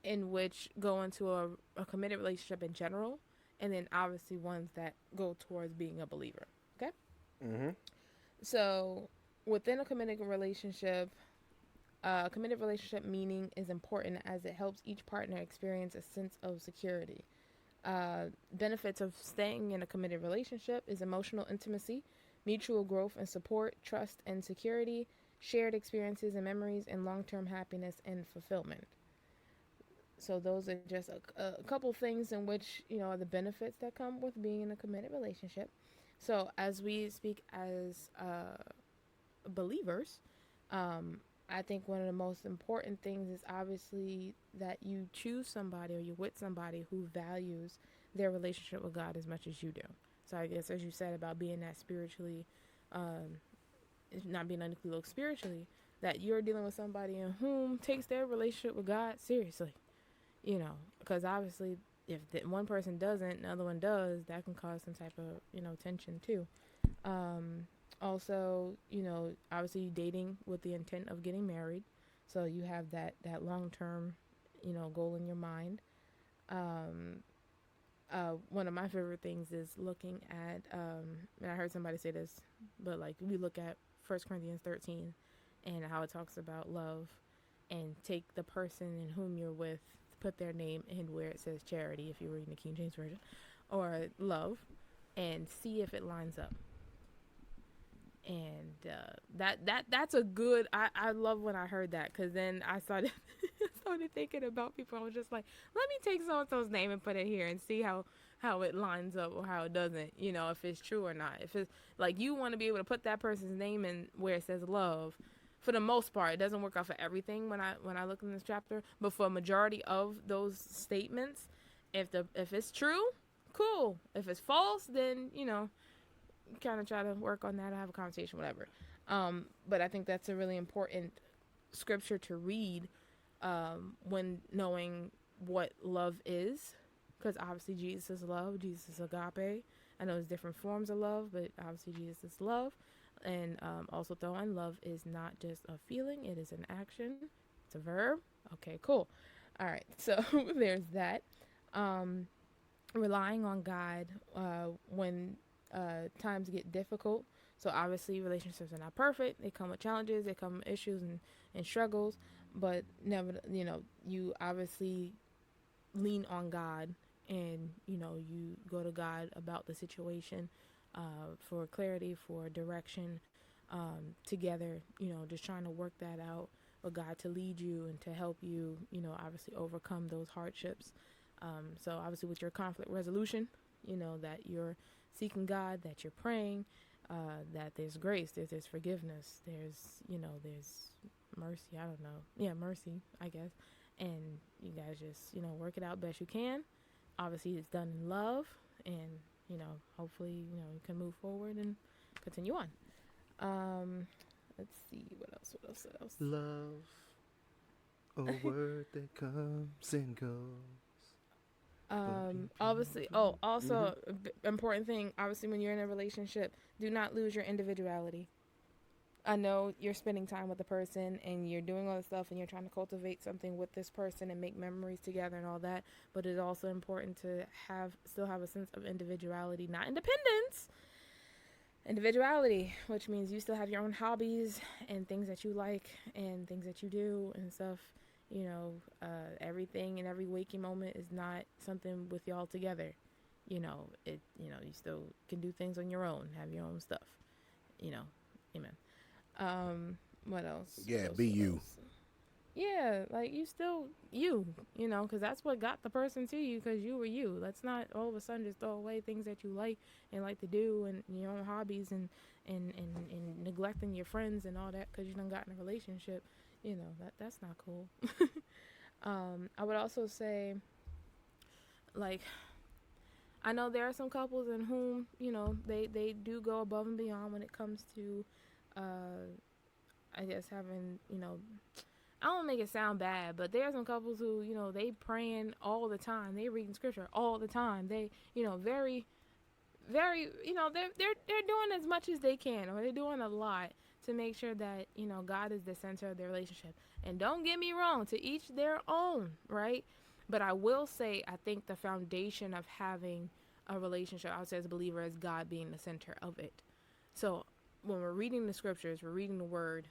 [SPEAKER 2] in which go into a committed relationship in general, and then obviously ones that go towards being a believer. Okay,
[SPEAKER 1] mm-hmm.
[SPEAKER 2] so within a committed relationship meaning is important as it helps each partner experience a sense of security. Benefits of staying in a committed relationship is emotional intimacy, mutual growth and support, trust and security, shared experiences and memories, and long-term happiness and fulfillment. So those are just a couple things in which are the benefits that come with being in a committed relationship. So as we speak as believers, um, I think one of the most important things is obviously that you choose somebody or you're with somebody who values their relationship with God as much as you do. So I guess as you said about being that spiritually, um, not being unequally yoked spiritually, that you're dealing with somebody in whom takes their relationship with God seriously. Because obviously if one person doesn't, the other one does, that can cause some type of tension too. Um, Also, obviously dating with the intent of getting married, so you have that long term, goal in your mind. Um, One of my favorite things is looking at, and I heard somebody say this, but like we look at 1 Corinthians 13 and how it talks about love, and take the person in whom you're with, put their name in where it says charity if you're reading the King James version, or love, and see if it lines up. And that's a good. I love when I heard that, because then I started started thinking about people. I was just like, let me take so and so's name and put it here and see how it lines up or how it doesn't. If it's true or not. If it's like you want to be able to put that person's name in where it says love. For the most part, it doesn't work out for everything when I look in this chapter, but for a majority of those statements, if it's true, cool. If it's false, then kind of try to work on that or have a conversation, whatever. But I think that's a really important scripture to read when knowing what love is, because obviously Jesus is love, Jesus is agape. I know there's different forms of love, but obviously Jesus is love. And also throw in love is not just a feeling, it is an action, it's a verb. Okay, cool. All right, so there's that. Um, Relying on God when times get difficult. So obviously relationships are not perfect. They come with challenges, they come with issues and struggles, but never, you obviously lean on God, and you go to God about the situation for clarity, for direction, together, just trying to work that out with God to lead you and to help you, obviously overcome those hardships. So obviously with your conflict resolution, that you're seeking God, that you're praying, that there's grace, there's forgiveness, there's mercy. I don't know. Yeah, mercy, I guess. And you guys just, work it out best you can. Obviously it's done in love, and, hopefully, you can move forward and continue on. Let's see, what else?
[SPEAKER 1] Love, a word that comes and goes.
[SPEAKER 2] Obviously, oh, also important thing. Obviously, when you're in a relationship, do not lose your individuality. I know you're spending time with the person and you're doing all this stuff and you're trying to cultivate something with this person and make memories together and all that. But it's also important to still have a sense of individuality, not independence. Individuality, which means you still have your own hobbies and things that you like and things that you do and stuff. Everything in every waking moment is not something with y'all together. You still can do things on your own, have your own stuff. Amen. What else?
[SPEAKER 1] Yeah,
[SPEAKER 2] What else?
[SPEAKER 1] be
[SPEAKER 2] What
[SPEAKER 1] you.
[SPEAKER 2] else? Yeah, like you still because that's what got the person to you because you were you. Let's not all of a sudden just throw away things that you like and like to do and your own hobbies and neglecting your friends and all that because you done got in a relationship. That's not cool. I would also say, like, I know there are some couples in whom, they do go above and beyond when it comes to, I guess, having, I don't make it sound bad, but there are some couples who, they praying all the time. They reading scripture all the time. They, very, very, they're doing as much as they can, or they're doing a lot to make sure that, God is the center of their relationship. And don't get me wrong, to each their own, right? But I will say, I think the foundation of having a relationship, I would say as a believer, is God being the center of it. So when we're reading the scriptures, we're reading the word,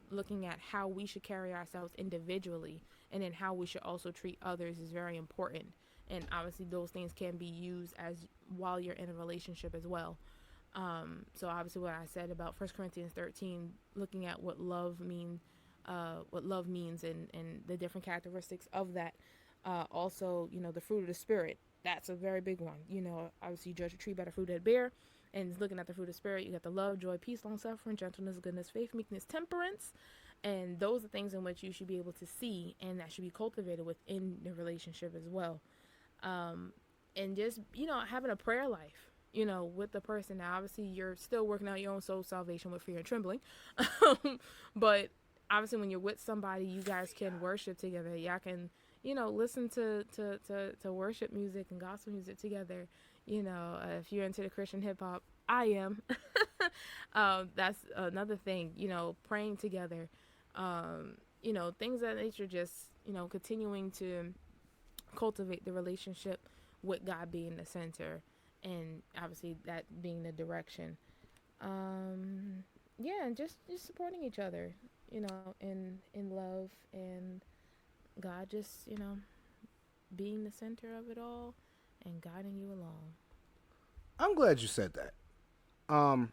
[SPEAKER 2] looking at how we should carry ourselves individually and then how we should also treat others is very important. And obviously those things can be used as while you're in a relationship as well. So obviously what I said about 1 Corinthians 13, looking at what love means and the different characteristics of that. Also, the fruit of the spirit, that's a very big one. Obviously you judge a tree by the fruit it bear. And looking at the fruit of the spirit, you got the love, joy, peace, long suffering, gentleness, goodness, faith, meekness, temperance. And those are things in which you should be able to see and that should be cultivated within the relationship as well. And just, having a prayer life, with the person. Now, obviously, you're still working out your own soul salvation with fear and trembling. But obviously, when you're with somebody, you guys can worship together. Y'all can, listen to worship music and gospel music together. If you're into the Christian hip hop, I am. That's another thing, praying together. Things of that nature, just, continuing to cultivate the relationship with God being the center and obviously that being the direction. And just supporting each other, in love and God just, being the center of it all and guiding you along.
[SPEAKER 1] I'm glad you said that.
[SPEAKER 2] Uh-huh.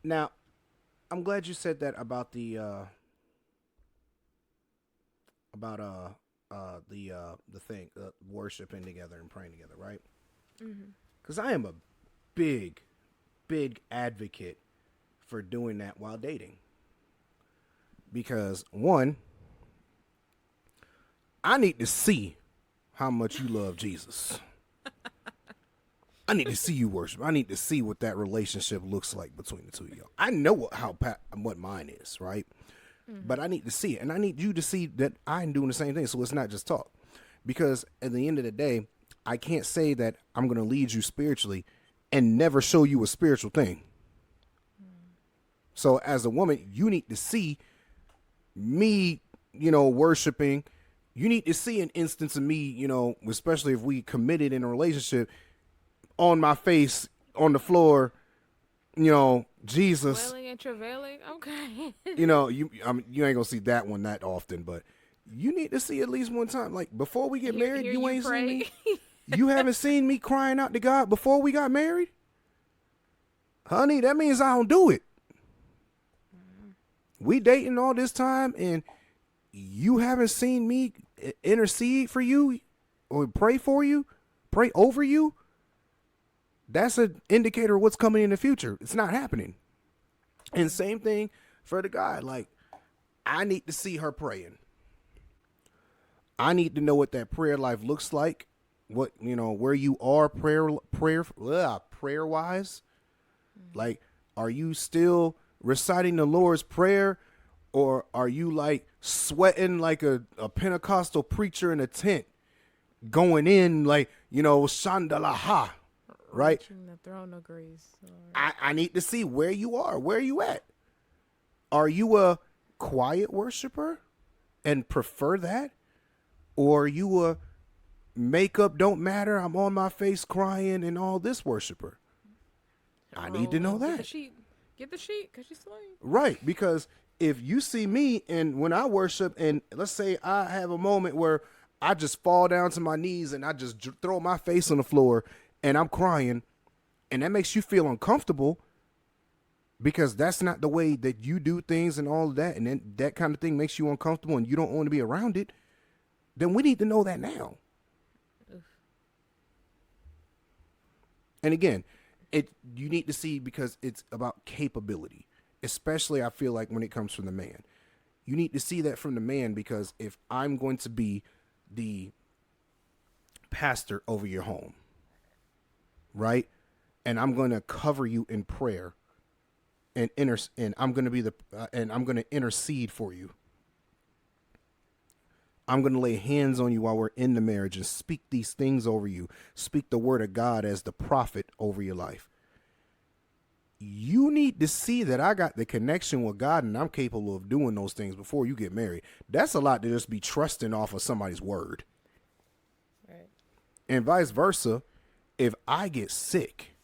[SPEAKER 1] Now, I'm glad you said that about the thing, worshiping together and praying together, right? Because I am a big advocate for doing that while dating. Because one, I need to see how much you love Jesus. I need to see you worship. I need to see what that relationship looks like between the two of y'all. I know what mine is, right? But I need to see it, and I need you to see that I'm doing the same thing. So it's not just talk, because at the end of the day, I can't say that I'm going to lead you spiritually and never show you a spiritual thing. So as a woman, you need to see me, worshiping. You need to see an instance of me, especially if we committed in a relationship, on my face on the floor, Jesus.
[SPEAKER 2] Wailing and travailing, okay.
[SPEAKER 1] You ain't gonna see that one that often, but you need to see at least one time. Like before we get married, you ain't seen me. You haven't seen me crying out to God before we got married, honey. That means I don't do it. We dating all this time, and you haven't seen me intercede for you or pray for you, pray over you. That's an indicator of what's coming in the future. It's not happening. And same thing for the guy. Like, I need to see her praying. I need to know what that prayer life looks like. What, where you are prayer wise. Like, are you still reciting the Lord's Prayer Or are you like sweating like a Pentecostal preacher in a tent, going in like, Shandalaha, right?
[SPEAKER 2] Reaching the throne of grace. Or,
[SPEAKER 1] I need to see where you are. Where are you at? Are you a quiet worshiper and prefer that? Or are you a makeup don't matter, I'm on my face crying and all this worshiper? I need to know
[SPEAKER 2] Get the
[SPEAKER 1] that.
[SPEAKER 2] sheet. Get the sheet, because you're slain.
[SPEAKER 1] Right, because if you see me and when I worship and let's say I have a moment where I just fall down to my knees and I just throw my face on the floor and I'm crying and that makes you feel uncomfortable because that's not the way that you do things and all of that, and then that kind of thing makes you uncomfortable and you don't want to be around it, then we need to know that now.
[SPEAKER 2] Oof.
[SPEAKER 1] And again, you need to see because it's about capability, especially I feel like when it comes from the man. You need to see that from the man because if I'm going to be the pastor over your home, right? And I'm going to cover you in prayer and I'm going to be and I'm going to intercede for you. I'm going to lay hands on you while we're in the marriage and speak these things over you. Speak the word of God as the prophet over your life. You need to see that I got the connection with God and I'm capable of doing those things before you get married. That's a lot to just be trusting off of somebody's word.
[SPEAKER 2] Right.
[SPEAKER 1] And vice versa. If I get sick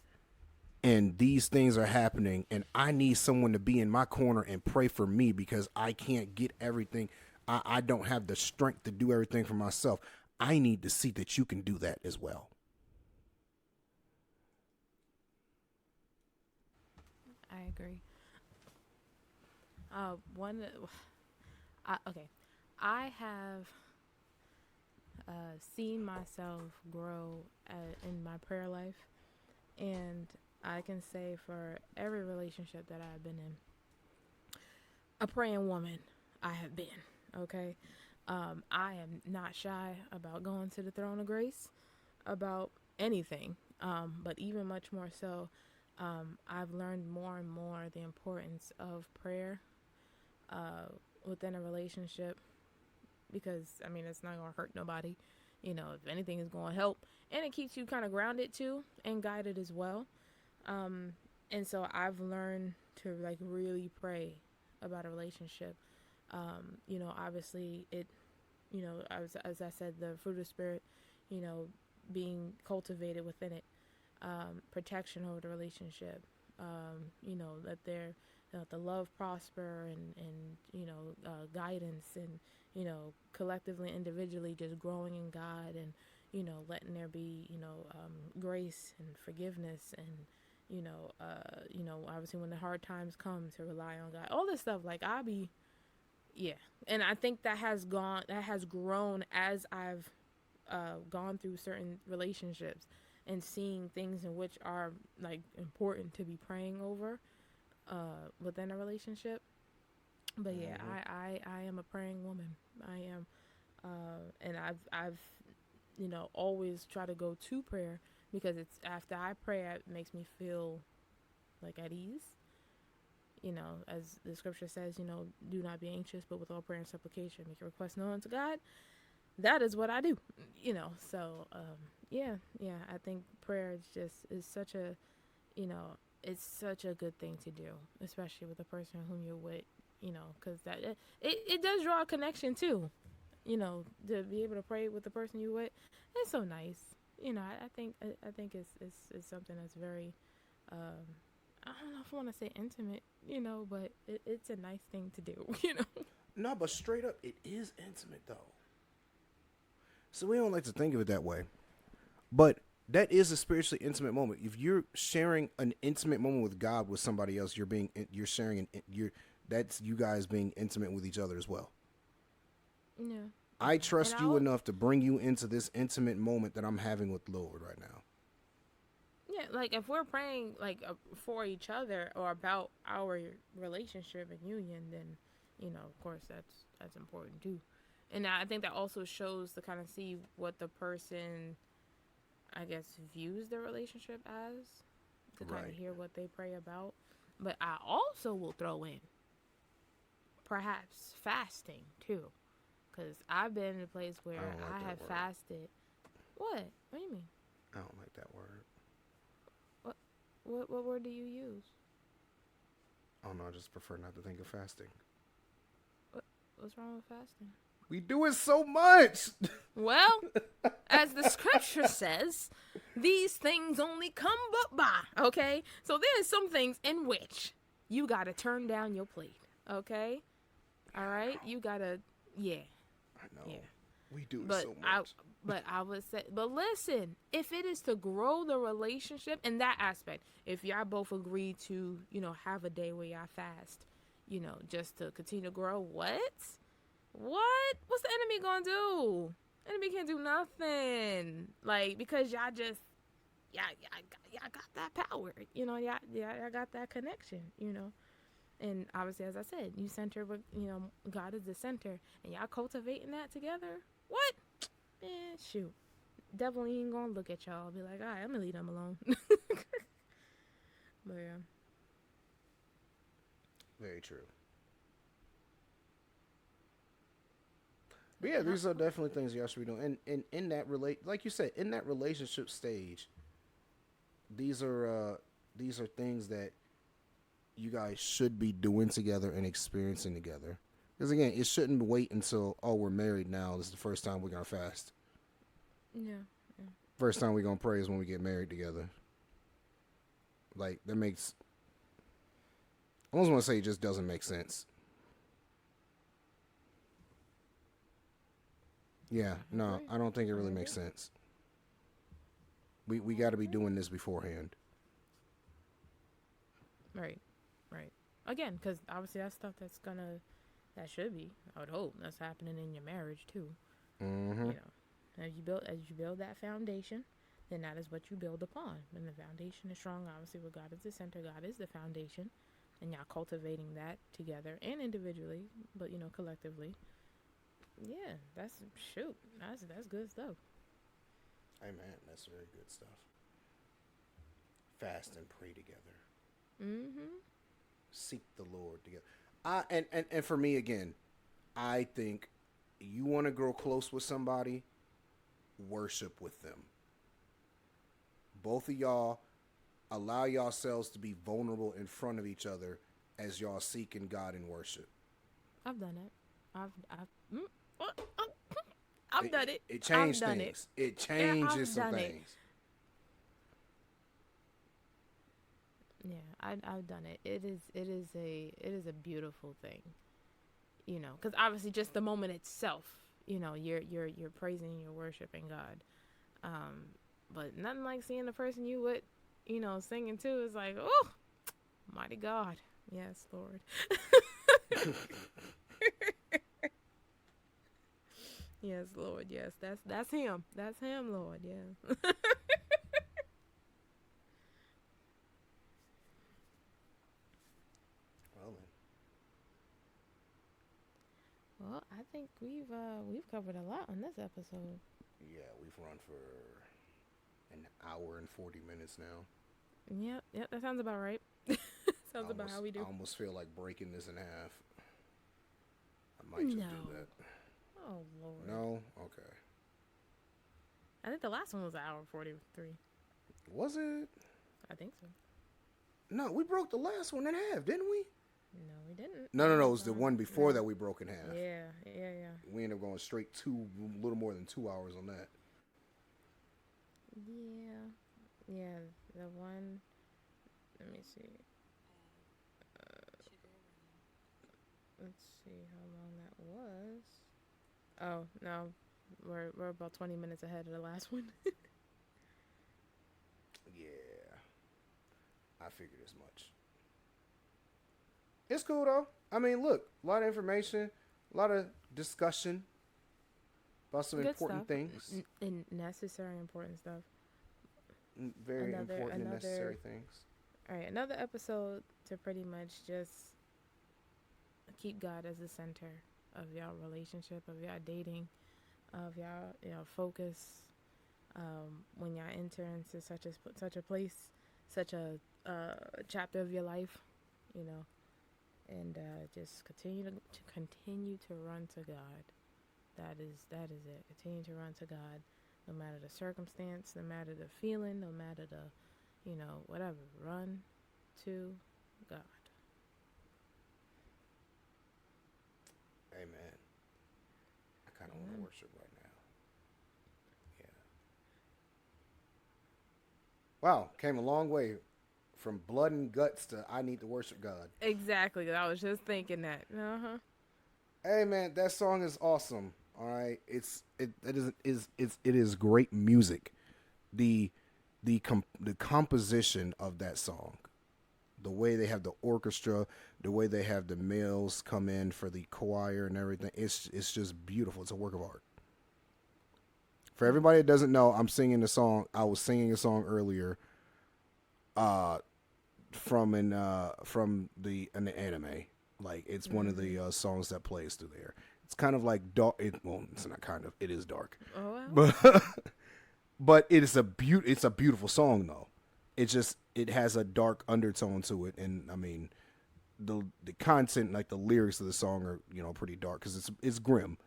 [SPEAKER 1] and these things are happening and I need someone to be in my corner and pray for me because I can't get everything, I don't have the strength to do everything for myself, I need to see that you can do that as well.
[SPEAKER 2] I agree. Okay. I have seen myself grow in my prayer life, and I can say for every relationship that I've been in, a praying woman I have been. Okay, I am not shy about going to the throne of grace about anything, but even much more so, I've learned more and more the importance of prayer within a relationship, because I mean it's not gonna hurt nobody. If anything is gonna help, and it keeps you kind of grounded too and guided as well. And so I've learned to like really pray about a relationship. Obviously it, as I said, the fruit of the spirit, being cultivated within it, protection over the relationship, let their, the love prosper and guidance and, collectively, individually just growing in God and, letting there be, grace and forgiveness and, obviously when the hard times come to rely on God, all this stuff, like yeah. And I think that has grown as I've gone through certain relationships and seeing things in which are like important to be praying over within a relationship. But yeah, I am a praying woman. I am, and I've always try to go to prayer because it's after I pray it makes me feel like at ease. As the scripture says, do not be anxious, but with all prayer and supplication, make your request known unto God. That is what I do. So yeah, I think prayer is such a, it's such a good thing to do, especially with the person whom you're with. Because that it does draw a connection too. To be able to pray with the person you with, it's so nice. I think it's something that's very, I don't know if I want to say intimate, but it's a nice thing to do,
[SPEAKER 1] No, but straight up, it is intimate though. So we don't like to think of it that way, but that is a spiritually intimate moment. If you're sharing an intimate moment with God with somebody else, you're sharing that's you guys being intimate with each other as well.
[SPEAKER 2] Yeah.
[SPEAKER 1] I trust you enough to bring you into this intimate moment that I'm having with the Lord right now.
[SPEAKER 2] Yeah, like if we're praying like for each other or about our relationship and union, then of course that's important too. And I think that also shows to kind of see what the person, I guess, views their relationship as, to kind of hear what they pray about. But I also will throw in perhaps fasting too, because I've been in a place where
[SPEAKER 1] I don't like
[SPEAKER 2] I
[SPEAKER 1] that
[SPEAKER 2] have
[SPEAKER 1] word.
[SPEAKER 2] fasted. What? What do you mean?
[SPEAKER 1] I don't like that word.
[SPEAKER 2] What word do you use?
[SPEAKER 1] Oh no, I just prefer not to think of fasting.
[SPEAKER 2] What's wrong with fasting?
[SPEAKER 1] We do it so much.
[SPEAKER 2] Well, as the scripture says, these things only come but by, okay? So there's some things in which you got to turn down your plate, okay? All right? You got to, yeah.
[SPEAKER 1] I know.
[SPEAKER 2] Yeah.
[SPEAKER 1] We do it
[SPEAKER 2] But
[SPEAKER 1] so much.
[SPEAKER 2] I would say, but listen, if it is to grow the relationship in that aspect, if y'all both agree to, have a day where y'all fast, just to continue to grow, what? What? What's the enemy gonna do? Enemy can't do nothing. Like, because y'all just, y'all got that power, y'all got that connection, And obviously, as I said, you center with, God is the center, and y'all cultivating that together. What? Man, shoot. Devil ain't gonna look at y'all and be like, all right, I'm gonna leave them alone. But yeah.
[SPEAKER 1] Very true. But yeah, these are definitely things y'all should be doing. And in that like you said, in that relationship stage, these are things that you guys should be doing together and experiencing together. Because again, it shouldn't wait until, oh, we're married now, this is the first time we're gonna fast.
[SPEAKER 2] Yeah.
[SPEAKER 1] First time we're gonna pray is when we get married together. Like, that makes, I almost want to say it just doesn't make sense. Yeah, no, I don't think it really makes sense. We got to be doing this beforehand.
[SPEAKER 2] Right. Again, because obviously that's stuff that should be, I would hope, that's happening in your marriage too.
[SPEAKER 1] Mm-hmm.
[SPEAKER 2] As you build that foundation, then that is what you build upon. When the foundation is strong, obviously, where God is the center, God is the foundation, and y'all cultivating that together and individually, but collectively. Yeah, that's good stuff.
[SPEAKER 1] Amen. That's very good stuff. Fast and pray together.
[SPEAKER 2] Mm-hmm.
[SPEAKER 1] Seek the Lord together. And for me again, I think you want to grow close with somebody, worship with them. Both of y'all allow yourselves to be vulnerable in front of each other as y'all seeking God in worship.
[SPEAKER 2] I've done it. I've done it.
[SPEAKER 1] It changed things. It changes some things.
[SPEAKER 2] Yeah, I've done it. It is a beautiful thing, because obviously just the moment itself, you're praising, you're worshiping God, but nothing like seeing the person you with, singing too is like, oh, mighty God, yes, Lord. Yes, Lord, yes, that's him, Lord, yeah. Well, I think we've covered a lot on this episode.
[SPEAKER 1] Yeah, we've run for an hour and 40 minutes now.
[SPEAKER 2] Yep, that sounds about right. Sounds about how we do.
[SPEAKER 1] I almost feel like breaking this in half. I might just do that.
[SPEAKER 2] Oh, Lord.
[SPEAKER 1] No? Okay.
[SPEAKER 2] I think the last one was an hour 43.
[SPEAKER 1] Was it?
[SPEAKER 2] I think so.
[SPEAKER 1] No, we broke the last one in half, didn't we?
[SPEAKER 2] No, we didn't.
[SPEAKER 1] No. It was the one before that we broke in half.
[SPEAKER 2] Yeah.
[SPEAKER 1] We ended up going straight a little more than 2 hours on that.
[SPEAKER 2] Yeah, the one, let me see. Let's see how long that was. Oh, no, we're about 20 minutes ahead of the last one.
[SPEAKER 1] Yeah, I figured as much. It's cool though. I mean, look, a lot of information, a lot of discussion about some important things.
[SPEAKER 2] And necessary, important stuff.
[SPEAKER 1] Very important and necessary things.
[SPEAKER 2] All right, another episode to pretty much just keep God as the center of y'all relationship, of y'all dating, of y'all focus. When y'all enter into such a place, such a chapter of your life, and just continue to run to God. That is it. Continue to run to God, no matter the circumstance, no matter the feeling, no matter the, whatever. Run to God.
[SPEAKER 1] Amen. I kind of want to worship right now. Yeah. Wow, came a long way from blood and guts to I need to worship God.
[SPEAKER 2] Exactly. I was just thinking that.
[SPEAKER 1] Hey man, that song is awesome. All right, it is great music. The composition of that song, the way they have the orchestra, the way they have the males come in for the choir and everything, it's just beautiful. It's a work of art. For everybody that doesn't know, I'm singing the song. I was singing a song earlier, from an anime. Like it's one of the songs that plays through there. It's kind of like dark. Well, it's not kind of. It is dark,
[SPEAKER 2] Oh, wow.
[SPEAKER 1] but it's a beautiful song though. It has a dark undertone to it, and I mean, the content, like the lyrics of the song, are pretty dark because it's grim.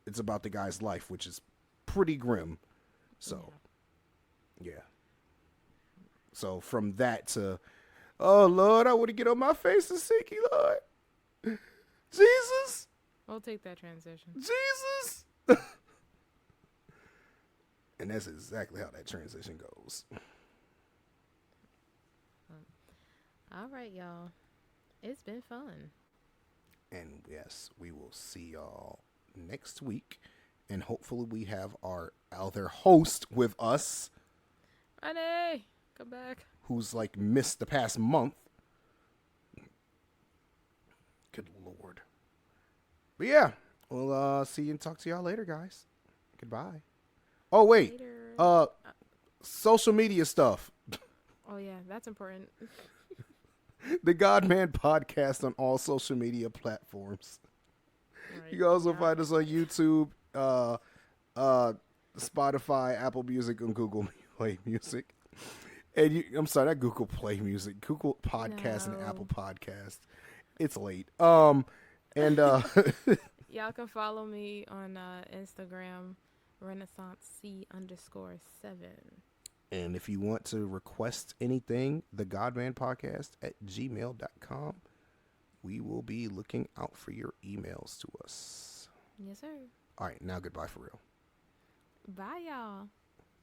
[SPEAKER 1] It's about the guy's life, which is pretty grim. So, yeah. So from that to, oh Lord, I want to get on my face and seek you, Lord, Jesus,
[SPEAKER 2] We'll take that transition.
[SPEAKER 1] Jesus. And that's exactly how that transition goes.
[SPEAKER 2] All right, y'all. It's been fun.
[SPEAKER 1] And yes, we will see y'all next week. And hopefully we have our other host with us.
[SPEAKER 2] Honey, come back.
[SPEAKER 1] Who's like missed the past month. Good Lord. But yeah, we'll see you and talk to y'all later, guys. Goodbye. Oh, wait.
[SPEAKER 2] Later.
[SPEAKER 1] Social media stuff.
[SPEAKER 2] Oh, yeah, that's important.
[SPEAKER 1] The Godman podcast on all social media platforms.
[SPEAKER 2] Right.
[SPEAKER 1] You can also find us on YouTube, Spotify, Apple Music, and Google Play Music. And I'm sorry, not Google Play Music, Google Podcast and Apple Podcast. It's late. And
[SPEAKER 2] y'all can follow me on Instagram, RenaissanceC_7.
[SPEAKER 1] And if you want to request anything, the Godman Podcast at gmail.com. We will be looking out for your emails to us.
[SPEAKER 2] Yes, sir.
[SPEAKER 1] All right, now goodbye for real.
[SPEAKER 2] Bye, y'all.